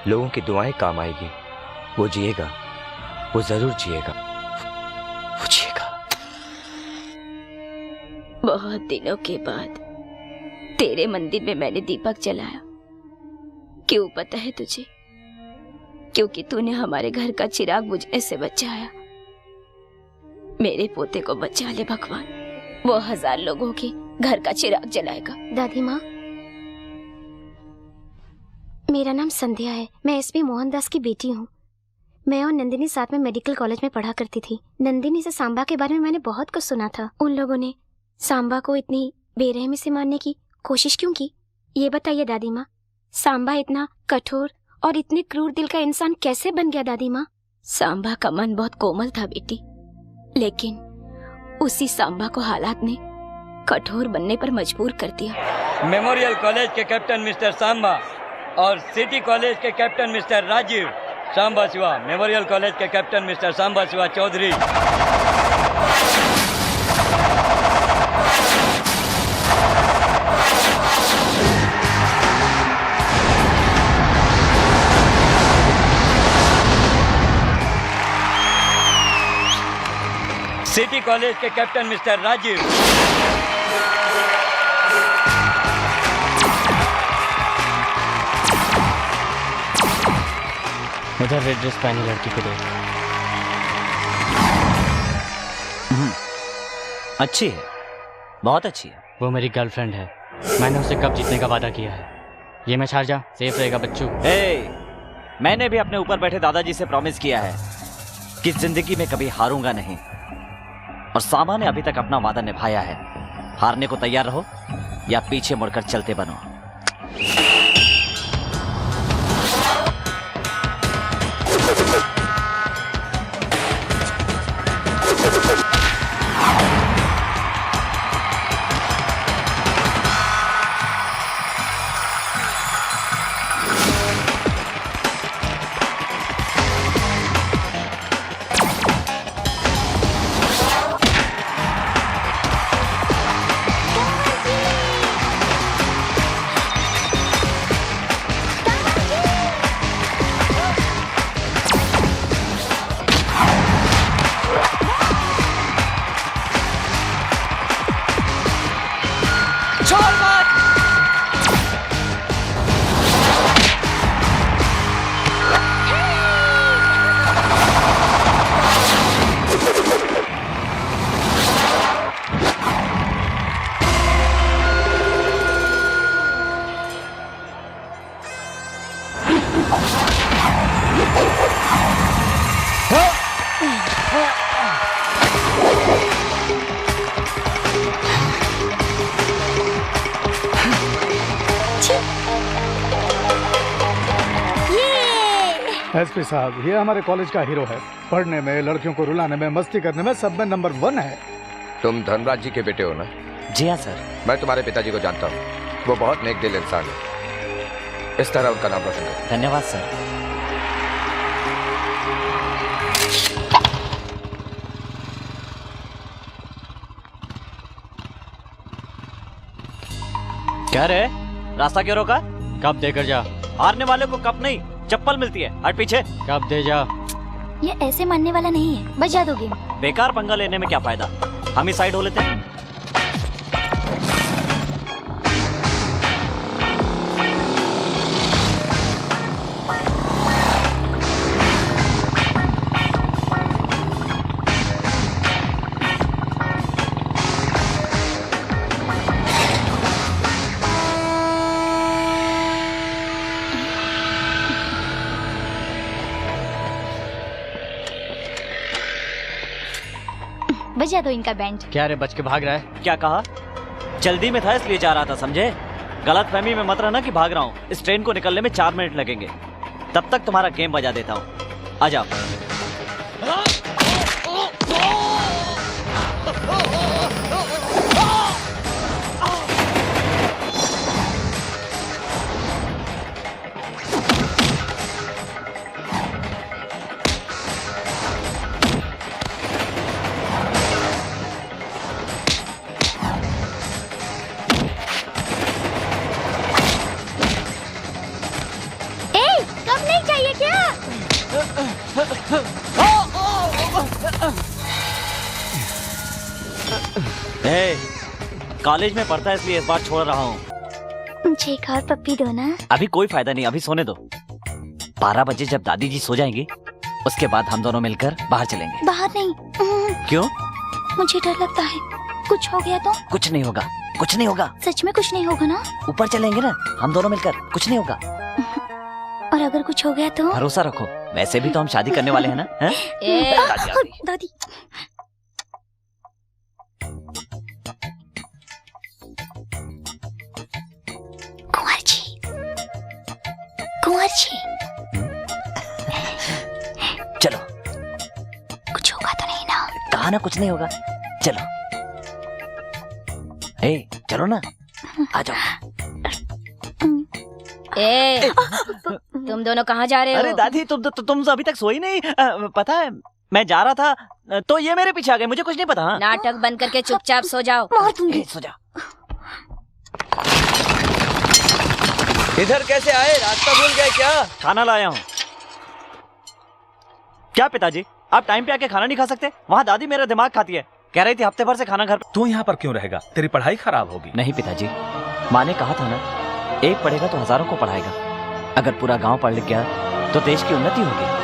लोगों की दुआएं काम आएगी। वो जिएगा, वो जरूर जिएगा, वो जिएगा। बहुत दिनों के बाद तेरे मंदिर में मैंने दीपक जलाया। क्यों पता है तुझे? क्योंकि तूने हमारे घर का चिराग बुझने से बचाया। मेरे पोते को बचा ले भगवान, वो 1000 लोगों के घर का चिराग जलाएगा। दादी माँ, मेरा नाम संध्या है। मैं एसपी मोहनदास की बेटी हूँ। मैं और नंदिनी साथ में मेडिकल कॉलेज में पढ़ा करती थी। नंदिनी से सांबा के बारे में मैंने बहुत कुछ सुना था। उन लोगों ने सांबा को इतनी बेरहमी से मारने की कोशिश क्यों की? ये बताइए दादी माँ, सांबा इतना कठोर और इतने क्रूर दिल का इंसान कैसे बन गया दादी माँ? सांबा का मन बहुत कोमल था बेटी, लेकिन उसी सांबा को हालात ने कठोर बनने पर मजबूर कर दिया। मेमोरियल कॉलेज के कैप्टन मिस्टर सांबा और सिटी कॉलेज के captain mister Rajiv. Samba Shiva memorial college के captain mister Samba Shiva Chaudhary. City college के कैप्टन मिस्टर राजीव। उधर रेड ड्रेस पहनी लड़की को देख। अच्छी है, बहुत अच्छी है। वो मेरी गर्लफ्रेंड है। मैंने उसे कब जीतने का वादा किया है। ये मैं शारजा सेफ रहेगा बच्चों। मैंने भी अपने ऊपर बैठे दादाजी से प्रॉमिस किया है कि जिंदगी में कभी हारूंगा नहीं, और सांबा ने अभी तक अपना वादा निभाया है। हारने को तैयार रहो या पीछे मुड़कर चलते बनो। एसपी साहब, ये हमारे कॉलेज का हीरो है। पढ़ने में, लड़कियों को रुलाने में, मस्ती करने में, सब में नंबर 1 है। तुम धनराज जी के बेटे हो ना? जी हाँ सर। मैं तुम्हारे पिताजी को जानता हूँ। वो बहुत नेक दिल इंसान है। इस तरह उनका नाम रोशन करो। धन्यवाद सर। क्या रे, रास्ता क्यों रोका? कप देकर जा। हारने वाले को कप नहीं चप्पल मिलती है। हट पीछे। कप दे जा। ये ऐसे मानने वाला नहीं है, बजा दोगे। बेकार पंगा लेने में क्या फायदा, हम ही साइड हो लेते हैं। बजा दो इनका बैंड। क्या रे, बच के भाग रहा है? क्या कहा? जल्दी में था इसलिए जा रहा था, समझे? गलत फहमी में मत रहना कि भाग रहा हूँ। इस ट्रेन को निकलने में 4 मिनट लगेंगे। तब तक तुम्हारा गेम बजा देता हूँ। आ जाओ। कब नहीं चाहिए क्या? कॉलेज में पढ़ता है इसलिए इस बार छोड़ रहा हूँ। मुझे एक और पप्पी दो ना। अभी कोई फायदा नहीं, अभी सोने दो। 12 बजे जब दादी जी सो जाएंगी उसके बाद हम दोनों मिलकर बाहर चलेंगे। बाहर नहीं। क्यों? मुझे डर लगता है, कुछ हो गया तो? कुछ नहीं होगा, कुछ नहीं होगा। सच में कुछ नहीं होगा ना? ऊपर चलेंगे ना हम दोनों मिलकर, कुछ नहीं होगा। और अगर कुछ हो गया तो? भरोसा रखो, वैसे भी तो हम शादी करने वाले हैं ना। दादी। कुंवर जी, कुंवर जी। चलो। कुछ होगा तो नहीं ना? कहा ना कुछ नहीं होगा, चलो। चलो ना, आ जाओ। तुम दोनों कहाँ जा रहे हो? अरे दादी तुम तो अभी तक सोई नहीं। पता है मैं जा रहा था तो ये मेरे पीछे आ गए, मुझे कुछ नहीं पता। हाँ? नाटक बंद करके चुपचाप सो जाओ। मार दूंगी। सो जाओ। इधर कैसे आए? रास्ता भूल गए क्या? खाना लाया हूँ। क्या पिताजी आप टाइम पे आके खाना नहीं खा सकते? वहाँ दादी मेरा दिमाग खाती है, कह रही थी हफ्ते भर से खाना घर। तू यहाँ पर क्यों रहेगा? तेरी पढ़ाई खराब होगी। नहीं पिताजी, माँ ने कहा था ना, एक पढ़ेगा तो हजारों को पढ़ाएगा। अगर पूरा गांव पढ़ लिख गया तो देश की उन्नति होगी।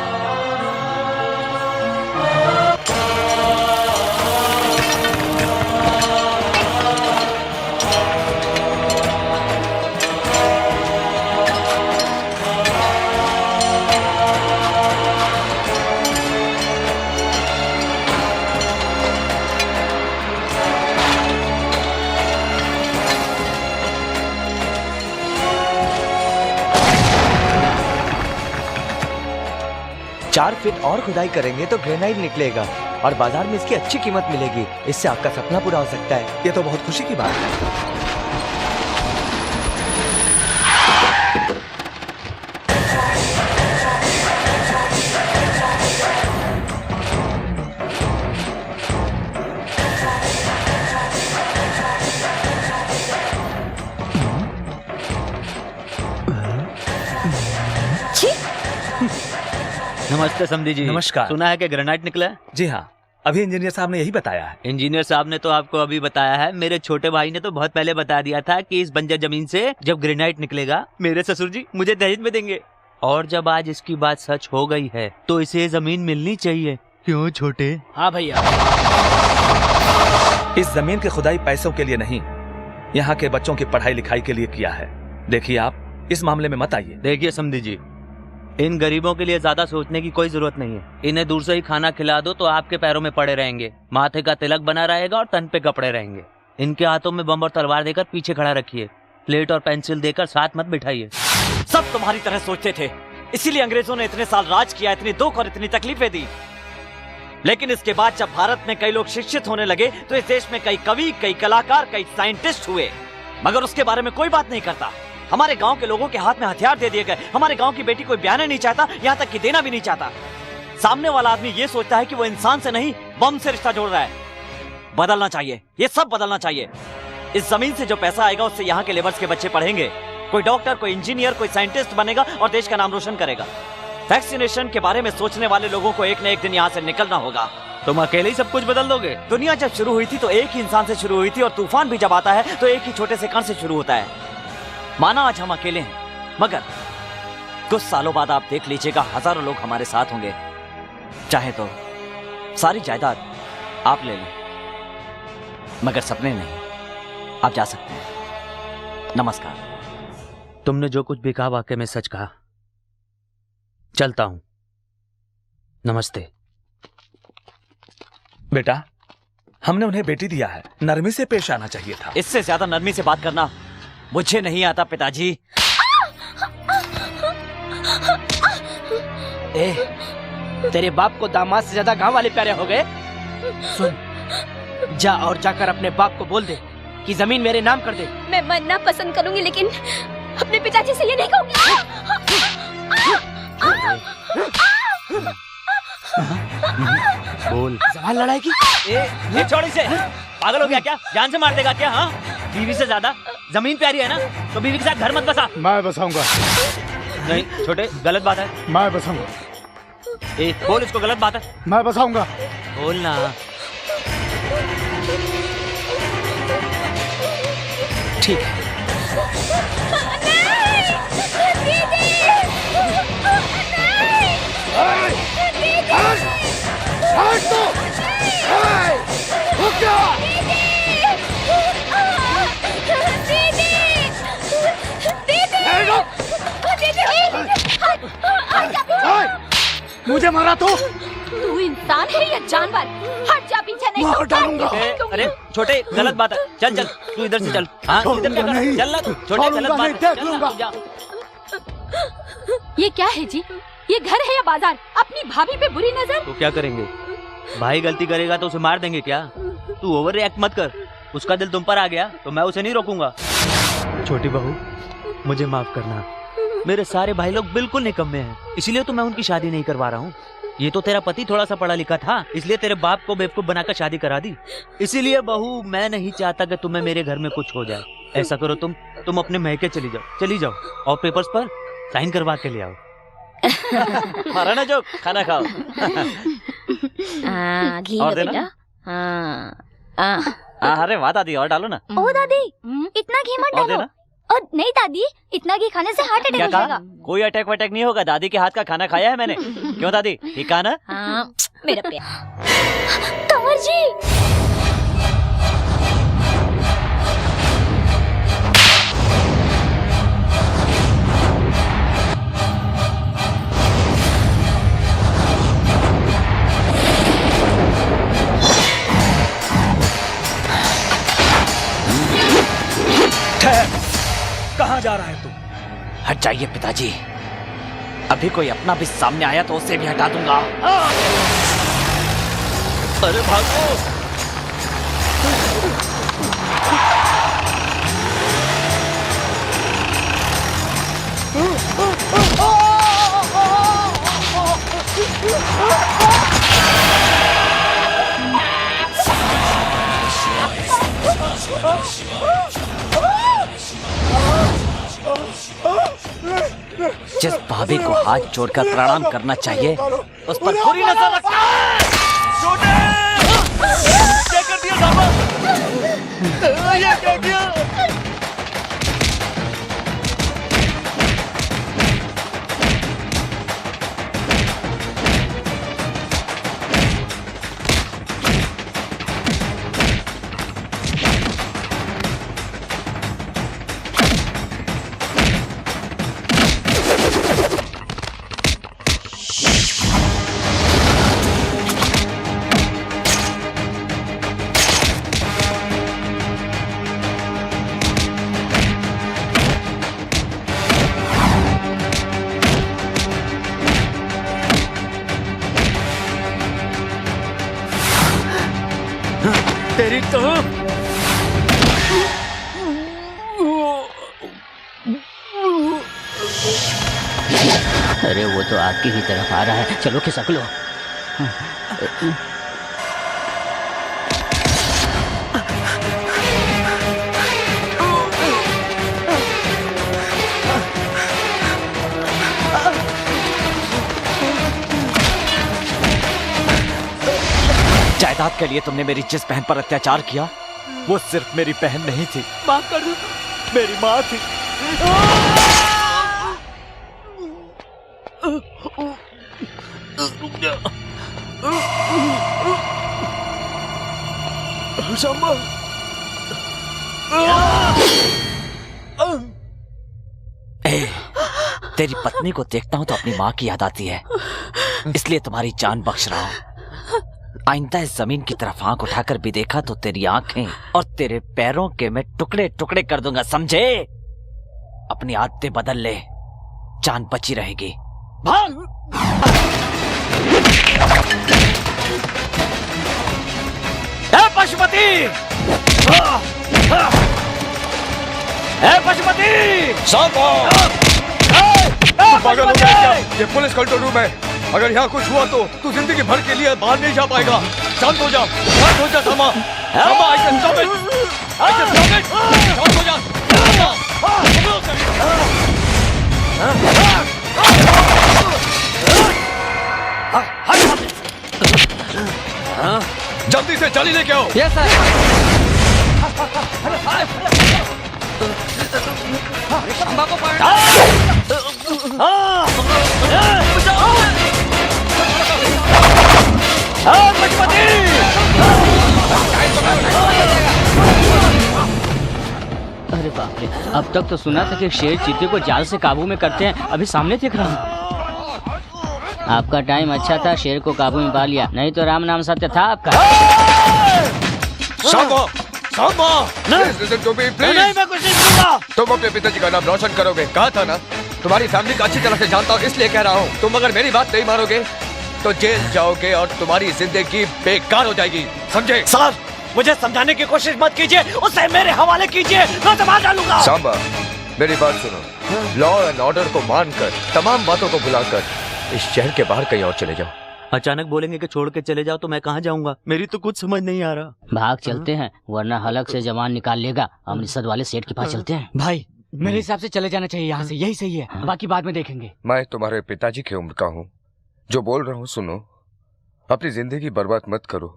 चार फीट और खुदाई करेंगे तो ग्रेनाइट निकलेगा और बाजार में इसकी अच्छी कीमत मिलेगी। इससे आपका सपना पूरा हो सकता है। ये तो बहुत खुशी की बात है। नमस्ते समधी जी। नमस्कार। सुना है कि ग्रेनाइट निकला है? जी हाँ, अभी इंजीनियर साहब ने यही बताया है। इंजीनियर साहब ने तो आपको अभी बताया है, मेरे छोटे भाई ने तो बहुत पहले बता दिया था कि इस बंजर जमीन से जब ग्रेनाइट निकलेगा मेरे ससुर जी मुझे दहेज में देंगे। और जब आज इसकी बात सच हो गई है तो इसे जमीन मिलनी चाहिए। क्यों छोटे? हाँ भैया। इस जमीन की खुदाई पैसों के लिए नहीं, यहाँ के बच्चों की पढ़ाई लिखाई के लिए किया है। देखिए आप इस मामले में मत आइए। देखिए समधी जी, इन गरीबों के लिए ज्यादा सोचने की कोई जरूरत नहीं है। इन्हें दूर से ही खाना खिला दो तो आपके पैरों में पड़े रहेंगे, माथे का तिलक बना रहेगा और तन पे कपड़े रहेंगे। इनके हाथों में बम और तलवार देकर पीछे खड़ा रखिए, प्लेट और पेंसिल देकर साथ मत बिठाइए। सब तुम्हारी तरह सोचते थे, इसीलिए अंग्रेजों ने इतने साल राज किया, इतनी दुख और इतनी तकलीफें दी। लेकिन इसके बाद जब भारत में कई लोग शिक्षित होने लगे तो इस देश में कई कवि, कई कलाकार, कई साइंटिस्ट हुए, मगर उसके बारे में कोई बात नहीं करता। हमारे गांव के लोगों के हाथ में हथियार दे दिए गए। हमारे गांव की बेटी कोई ब्याह नहीं चाहता, यहाँ तक कि देना भी नहीं चाहता। सामने वाला आदमी ये सोचता है कि वो इंसान से नहीं बम से रिश्ता जोड़ रहा है। बदलना चाहिए, ये सब बदलना चाहिए। इस जमीन से जो पैसा आएगा उससे यहाँ के लेबर्स के बच्चे पढ़ेंगे, कोई डॉक्टर, कोई इंजीनियर, कोई साइंटिस्ट बनेगा और देश का नाम रोशन करेगा। वैक्सीनेशन के बारे में सोचने वाले लोगों को एक न एक दिन यहाँ से निकलना होगा। तुम अकेले ही सब कुछ बदल दोगे? दुनिया जब शुरू हुई थी तो एक ही इंसान से शुरू हुई थी, और तूफान भी जब आता है तो एक ही छोटे से कण से शुरू होता है। माना आज हम अकेले हैं, मगर कुछ सालों बाद आप देख लीजिएगा हजारों लोग हमारे साथ होंगे। चाहे तो सारी जायदाद आप ले लें, मगर सपने नहीं। आप जा सकते हैं। नमस्कार। तुमने जो कुछ भी कहा वाकई में सच कहा। चलता हूं। नमस्ते। बेटा, हमने उन्हें बेटी दिया है, नरमी से पेश आना चाहिए था। इससे ज्यादा नरमी से बात करना मुझे नहीं आता पिताजी। तेरे बाप को दामाद से ज्यादा गांव वाले प्यारे हो गए। सुन, जा और जाकर अपने बाप को बोल दे कि जमीन मेरे नाम कर दे। मैं मरना पसंद करूंगी लेकिन अपने पिताजी से ये नहीं कहूंगी। बोल। सवाल लड़ाई की। ये छोड़ इसे। पागल हो गया क्या? जान से मार देगा क्या? हाँ, बीवी से ज्यादा जमीन प्यारी है ना, तो बीवी के साथ घर मत बसा। मैं बसाऊंगा। नहीं छोटे, गलत बात है। मैं बसाऊंगा। बोल इसको, गलत बात है। मैं बसाऊंगा। बोल ना। ठीक है। मुझे मारा तो? तू इंसान है या जानवर? हट जा, पीछे नहीं। मार डालूंगा। अरे छोटे, गलत बात है। चल चल, तू इधर से चल। हाँ, इधर क्या कर? चल ना छोटे, गलत बात है। चल ना, तू जा। ये क्या है जी? ये घर है या बाजार? अपनी भाभी पे बुरी नजर। तो क्या करेंगे? भाई गलती करेगा तो उसे मार देंगे क्या? तू ओवर रिएक्ट मत कर। उसका दिल तुम पर आ गया तो मैं उसे नहीं रोकूंगा। छोटी बहू, मुझे माफ करना। मेरे सारे भाई लोग बिल्कुल निकम्मे हैं, इसलिए तो मैं उनकी शादी नहीं करवा रहा हूँ। ये तो तेरा पति थोड़ा सा पढ़ा लिखा था, इसलिए तेरे बाप को बेवकूफ बनाकर शादी करा दी। इसीलिए बहू, मैं नहीं चाहता कि तुम्हें मेरे घर में कुछ हो जाए। ऐसा करो, तुम अपने महके चली जाओ और पेपर्स पर साइन करवा के ले आओ। मारा ना जो, खाना खाओ। घी और लो देना? बेटा। अरे वाह दादी, और डालो ना। ओ दादी, इतना घी मत और डालो। देना? और नहीं दादी, इतना घी खाने से हार्ट अटैक क्या हो कहा? जाएगा। कोई अटैक वटैक नहीं होगा। दादी के हाथ का खाना खाया है मैंने। क्यों दादी, ठीक कहा ना? हाँ, मेरा प्यार। कंवर जी। कहाँ जा रहा है तू? हट जाइए पिताजी, अभी कोई अपना भी सामने आया तो उसे भी हटा दूंगा। अरे भागो! जिस भाभी को हाथ जोड़कर प्रणाम करना चाहिए, उस पर बुरी नजर रखना। छोटे! क्या कर दिया साहब? ये क्या किया? तेरी तो अरे वो तो आपकी ही तरफ आ रहा है, चलो खिसक लो। जायदाद के लिए तुमने मेरी जिस बहन पर अत्याचार किया, वो सिर्फ मेरी बहन नहीं थी, माफ कर दो, मेरी माँ थी। तेरी पत्नी को देखता हूं तो अपनी माँ की याद आती है, इसलिए तुम्हारी जान बख्श रहा हूं। आइंदा इस जमीन की तरफ आंख उठाकर भी देखा तो तेरी आंखें और तेरे पैरों के मैं टुकड़े टुकड़े कर दूंगा, समझे? अपनी आदतें बदल ले, जान बची रहेगी। भाग! पशुपति! पशुपति! सांबा! पागल हो गया क्या? ये पुलिस कंट्रोल रूम है। अगर यहाँ कुछ हुआ तो तू जिंदगी भर के लिए बाहर नहीं जा पाएगा। शांत हो जा, शांत हो जा सामा। सामा, I can stop it. I can stop it. शांत हो जा। जल्दी से चाली लेके आओ। Yes sir. सांबा को पकड़ो। पशुपति! अरे बाप रे, अब तक तो सुना था कि शेर चीते को जाल से काबू में करते हैं, अभी सामने देख रहा हूँ। आपका टाइम अच्छा था, शेर को काबू में पा लिया, नहीं तो राम नाम सत्य था आपका। सांबा! सांबा! नहीं, मैं कुछ नहीं सुनूंगा। तुम अपने पिताजी का नाम रोशन करोगे, कहा था ना। तुम्हारी फैमिली को अच्छी तरह से जानता हूँ, इसलिए कह रहा हूँ। तुम अगर मेरी बात नहीं मानोगे तो जेल जाओगे और तुम्हारी जिंदगी बेकार हो जाएगी, समझे? सर, मुझे समझाने की कोशिश मत कीजिए, उसे मेरे हवाले कीजिए, मैं तो मार डालूंगा। सांबा, मेरी बात सुनो। लॉ एंड ऑर्डर को मानकर, तमाम बातों को भुलाकर इस शहर के बाहर कहीं और चले जाओ। अचानक बोलेंगे कि छोड़ के चले जाओ तो मैं कहाँ जाऊंगा? मेरी तो कुछ समझ नहीं आ रहा। भाग चलते हैं, वरना हलक से जवान निकाल लेगा। अमृतसर वाले सेठ के पास चलते हैं। भाई, मेरे हिसाब से चले जाना चाहिए यहाँ से, यही सही है, बाकी बाद में देखेंगे। मैं तुम्हारे पिताजी की उम्र का हूँ, जो बोल रहा हूँ सुनो। अपनी जिंदगी बर्बाद मत करो,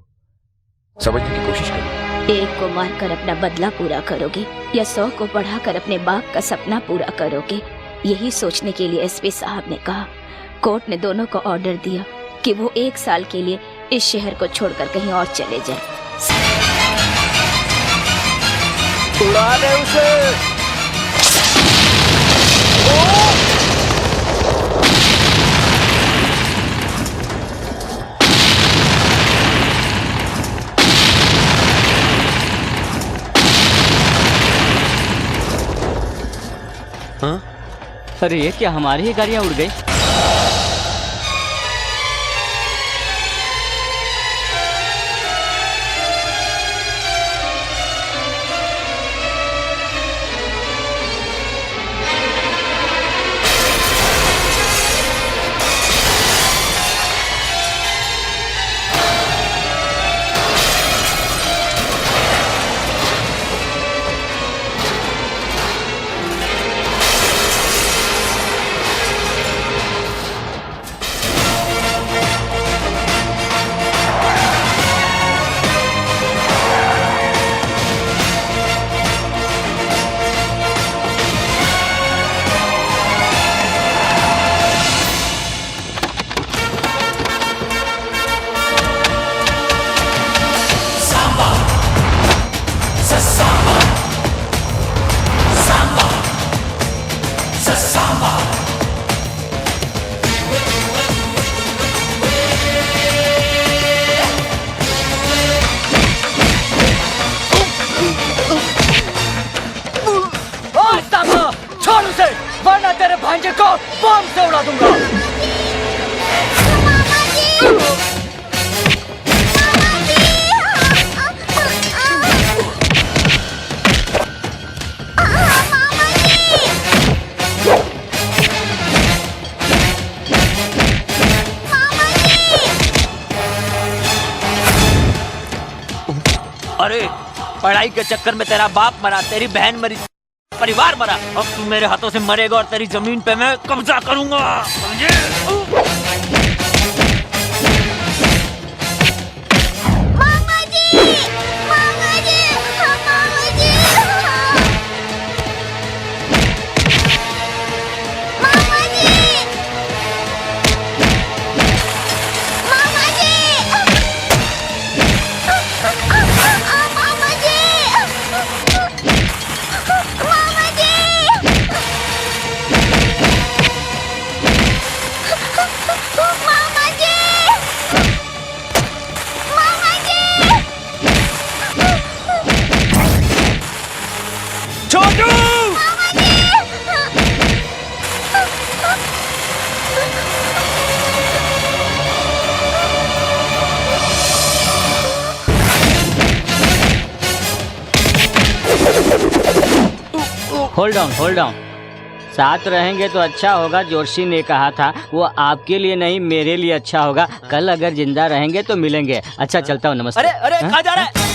समझने की कोशिश करो। एक को मारकर अपना बदला पूरा करोगे या 100 को बढ़ाकर अपने बाप का सपना पूरा करोगे, यही सोचने के लिए एसपी साहब ने कहा। कोर्ट ने दोनों को ऑर्डर दिया कि वो 1 साल के लिए इस शहर को छोड़कर कहीं और चले जाएं। उड़ा दे उसे। हाँ? अरे ये क्या, हमारी ही गाड़ियाँ उड़ गई? वरना तेरे भांजे को बम से उड़ा दूंगा। अरे पढ़ाई के चक्कर में तेरा बाप मरा, तेरी बहन मरी, परिवार मरा, अब तू मेरे हाथों से मरेगा और तेरी जमीन पे मैं कब्जा करूंगा, समझे? मामा जी, मामा जी, मामा जी, मामा जी, मामा जी, होल्ड ऑन। साथ रहेंगे तो अच्छा होगा। जोशी ने कहा था वो आपके लिए नहीं मेरे लिए अच्छा होगा। कल अगर जिंदा रहेंगे तो मिलेंगे। अच्छा चलता हूँ, नमस्ते। अरे कहाँ जा रहा है?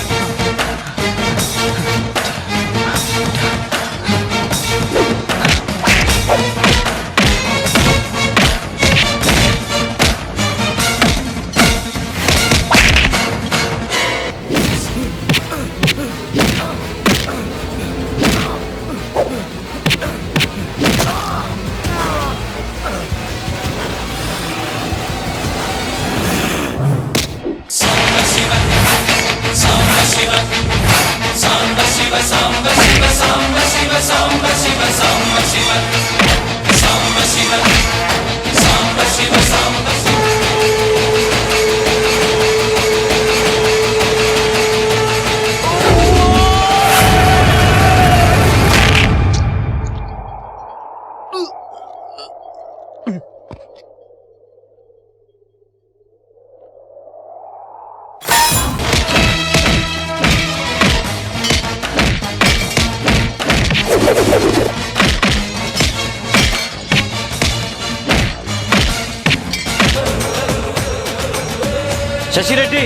शशि रेड्डी,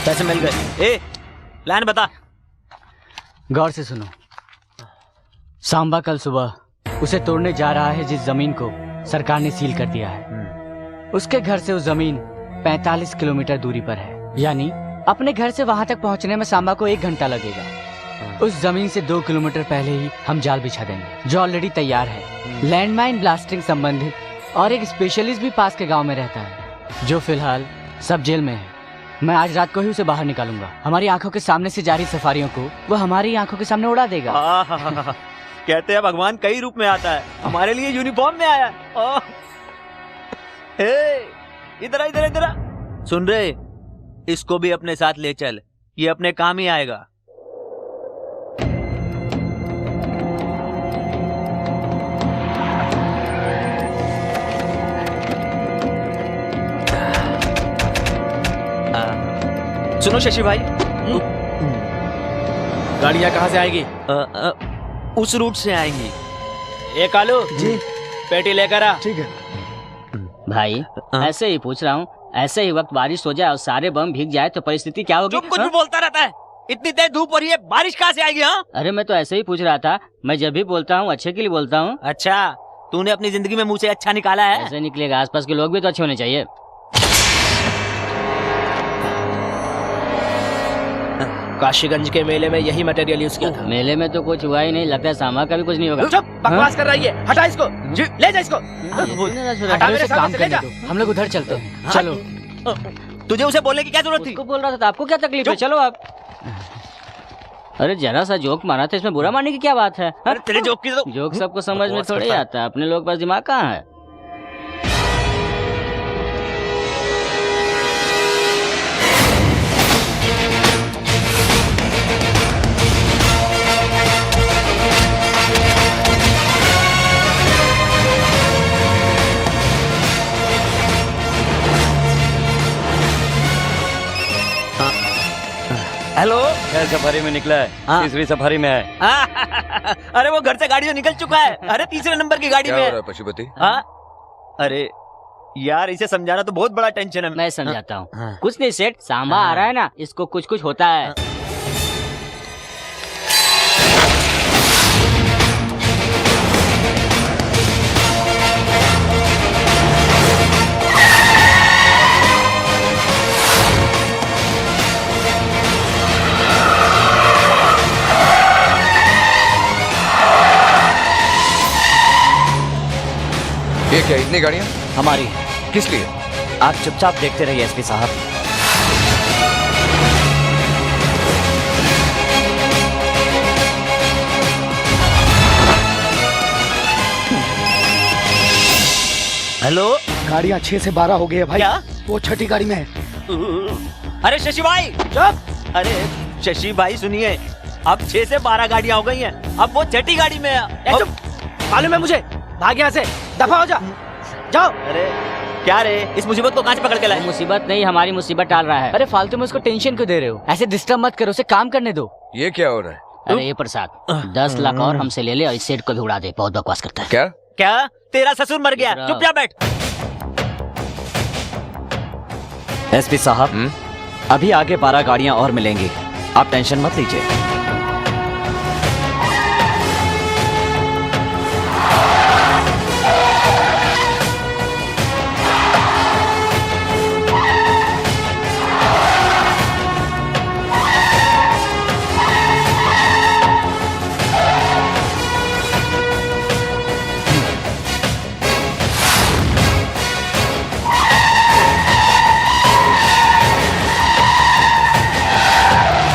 पैसे मिल गए। ए, प्लान बता। गौर से सुनो। सांबा कल सुबह उसे तोड़ने जा रहा है जिस जमीन को सरकार ने सील कर दिया है। उसके घर से उस जमीन 45 किलोमीटर दूरी पर है, यानी अपने घर से वहां तक पहुंचने में सांबा को 1 घंटा लगेगा। उस जमीन से 2 किलोमीटर पहले ही हम जाल बिछा देंगे जो ऑलरेडी तैयार है। लैंडमाइन ब्लास्टिंग संबंधित और एक स्पेशलिस्ट भी पास के गांव में रहता है जो फिलहाल सब जेल में है। मैं आज रात को ही उसे बाहर निकालूंगा। हमारी आंखों के सामने से जारी सफारियों को वो हमारी आंखों के सामने उड़ा देगा। कहते हैं भगवान कई रूप में आता है, हमारे लिए यूनिफॉर्म में आया। इधर इधर इधर सुन रहे, इसको भी अपने साथ ले चल, ये अपने काम ही आएगा। सुनो शशि भाई, गाड़ियाँ कहाँ से आएगी? उस रूट से आएंगी। ए कालू जी, पेटी लेकर आ। ठीक है भाई, ऐसे ही पूछ रहा हूँ। ऐसे ही वक्त बारिश हो जाए और सारे बम भीग जाए तो परिस्थिति क्या होगी? तुम कुछ भी बोलता रहता है। इतनी तेज धूप हो रही है, बारिश कहाँ से आएगी? हाँ, अरे मैं तो ऐसे ही पूछ रहा था। मैं जब भी बोलता हूँ अच्छे के लिए बोलता हूँ। अच्छा, तूने अपनी जिंदगी में मुँह से अच्छा निकाला है? ऐसे निकलेगा। आसपास के लोग भी तो अच्छे होने चाहिए। काशीगंज के मेले में यही मटेरियल यूज किया था। मेले में तो कुछ हुआ ही नहीं। लगता है सामा का भी कुछ नहीं होगा। चुप, बकवास कर रही है। हटा इसको, ले जा इसको। हटा मेरे सामने से, ले जा। हम लोग उधर चलते हैं। चलो। तुझे उसे बोलने की क्या जरूरत थी? उसको बोल रहा था, आपको क्या तकलीफ है? चलो आप। अरे जरा सा जोक मारा था, इसमें बुरा मानने की क्या बात है? अरे तेरे जोक की तो जोक सबको समझ में थोड़ी आता है। अपने लोग पास दिमाग कहाँ है? हेलो, सफारी में निकला है। तीसरी सफारी में है। अरे वो घर से गाड़ी से निकल चुका है। अरे तीसरे नंबर की गाड़ी में है। पशुपति, अरे यार, इसे समझाना तो बहुत बड़ा टेंशन है। मैं समझाता हूँ। कुछ नहीं सेठ, सांबा आ रहा है ना, इसको कुछ कुछ होता है। ये क्या इतनी गाड़ियाँ? हमारी। किस लिए? आप चुपचाप देखते रहिए एसपी साहब। हेलो, गाड़ियाँ 6 से 12 हो गई है भाई। क्या? वो छठी गाड़ी में है। अरे शशि भाई चुप। अरे शशि भाई सुनिए, अब 6 से 12 गाड़ियाँ हो गई हैं। अब वो छठी गाड़ी में है। चुप, मालूम है मुझे। भाग यहाँ से, दफा हो जा। जाओ। अरे क्या रे, इस मुसीबत को कहाँ से पकड़ के लाए? मुसीबत नहीं, हमारी मुसीबत टाल रहा है। अरे फालतू में उसको टेंशन क्यों दे रहे हो? ऐसे डिस्टर्ब मत करो, उसे काम करने दो। ये क्या हो रहा है? अरे ये प्रसाद 10 लाख और हमसे ले ले और इस सेठ को भी उड़ा दे, बहुत बकवास करता है। क्या क्या? तेरा ससुर मर गया, चुप जा बैठ। एसपी साहब, अभी आगे 12 गाड़ियां और मिलेंगी, आप टेंशन मत लीजिए।